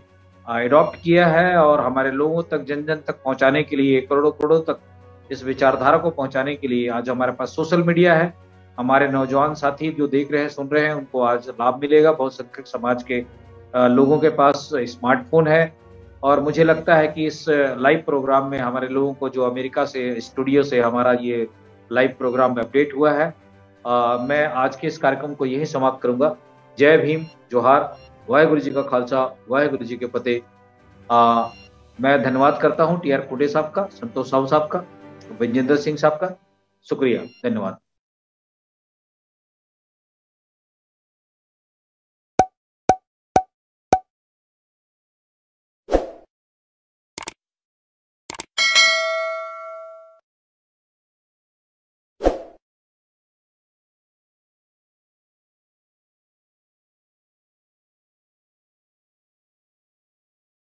एडॉप्ट किया है और हमारे लोगों तक, जन जन तक पहुंचाने के लिए, करोड़ों करोड़ों तक इस विचारधारा को पहुंचाने के लिए आज हमारे पास सोशल मीडिया है। हमारे नौजवान साथी जो देख रहे हैं, सुन रहे हैं, उनको आज लाभ मिलेगा। बहुसंख्यक समाज के लोगों के पास स्मार्टफोन है और मुझे लगता है कि इस लाइव प्रोग्राम में हमारे लोगों को, जो अमेरिका से स्टूडियो से हमारा ये लाइव प्रोग्राम में अपडेट हुआ है, मैं आज के इस कार्यक्रम को यही समाप्त करूंगा। जय भीम, जोहार, वाहेगुरु जी का खालसा, वाहेगुरु जी के फतेह। मैं धन्यवाद करता हूं टीआर खोटे साहब का, संतोष साहू साहब का, विजेंद्र सिंह साहब का। शुक्रिया, धन्यवाद।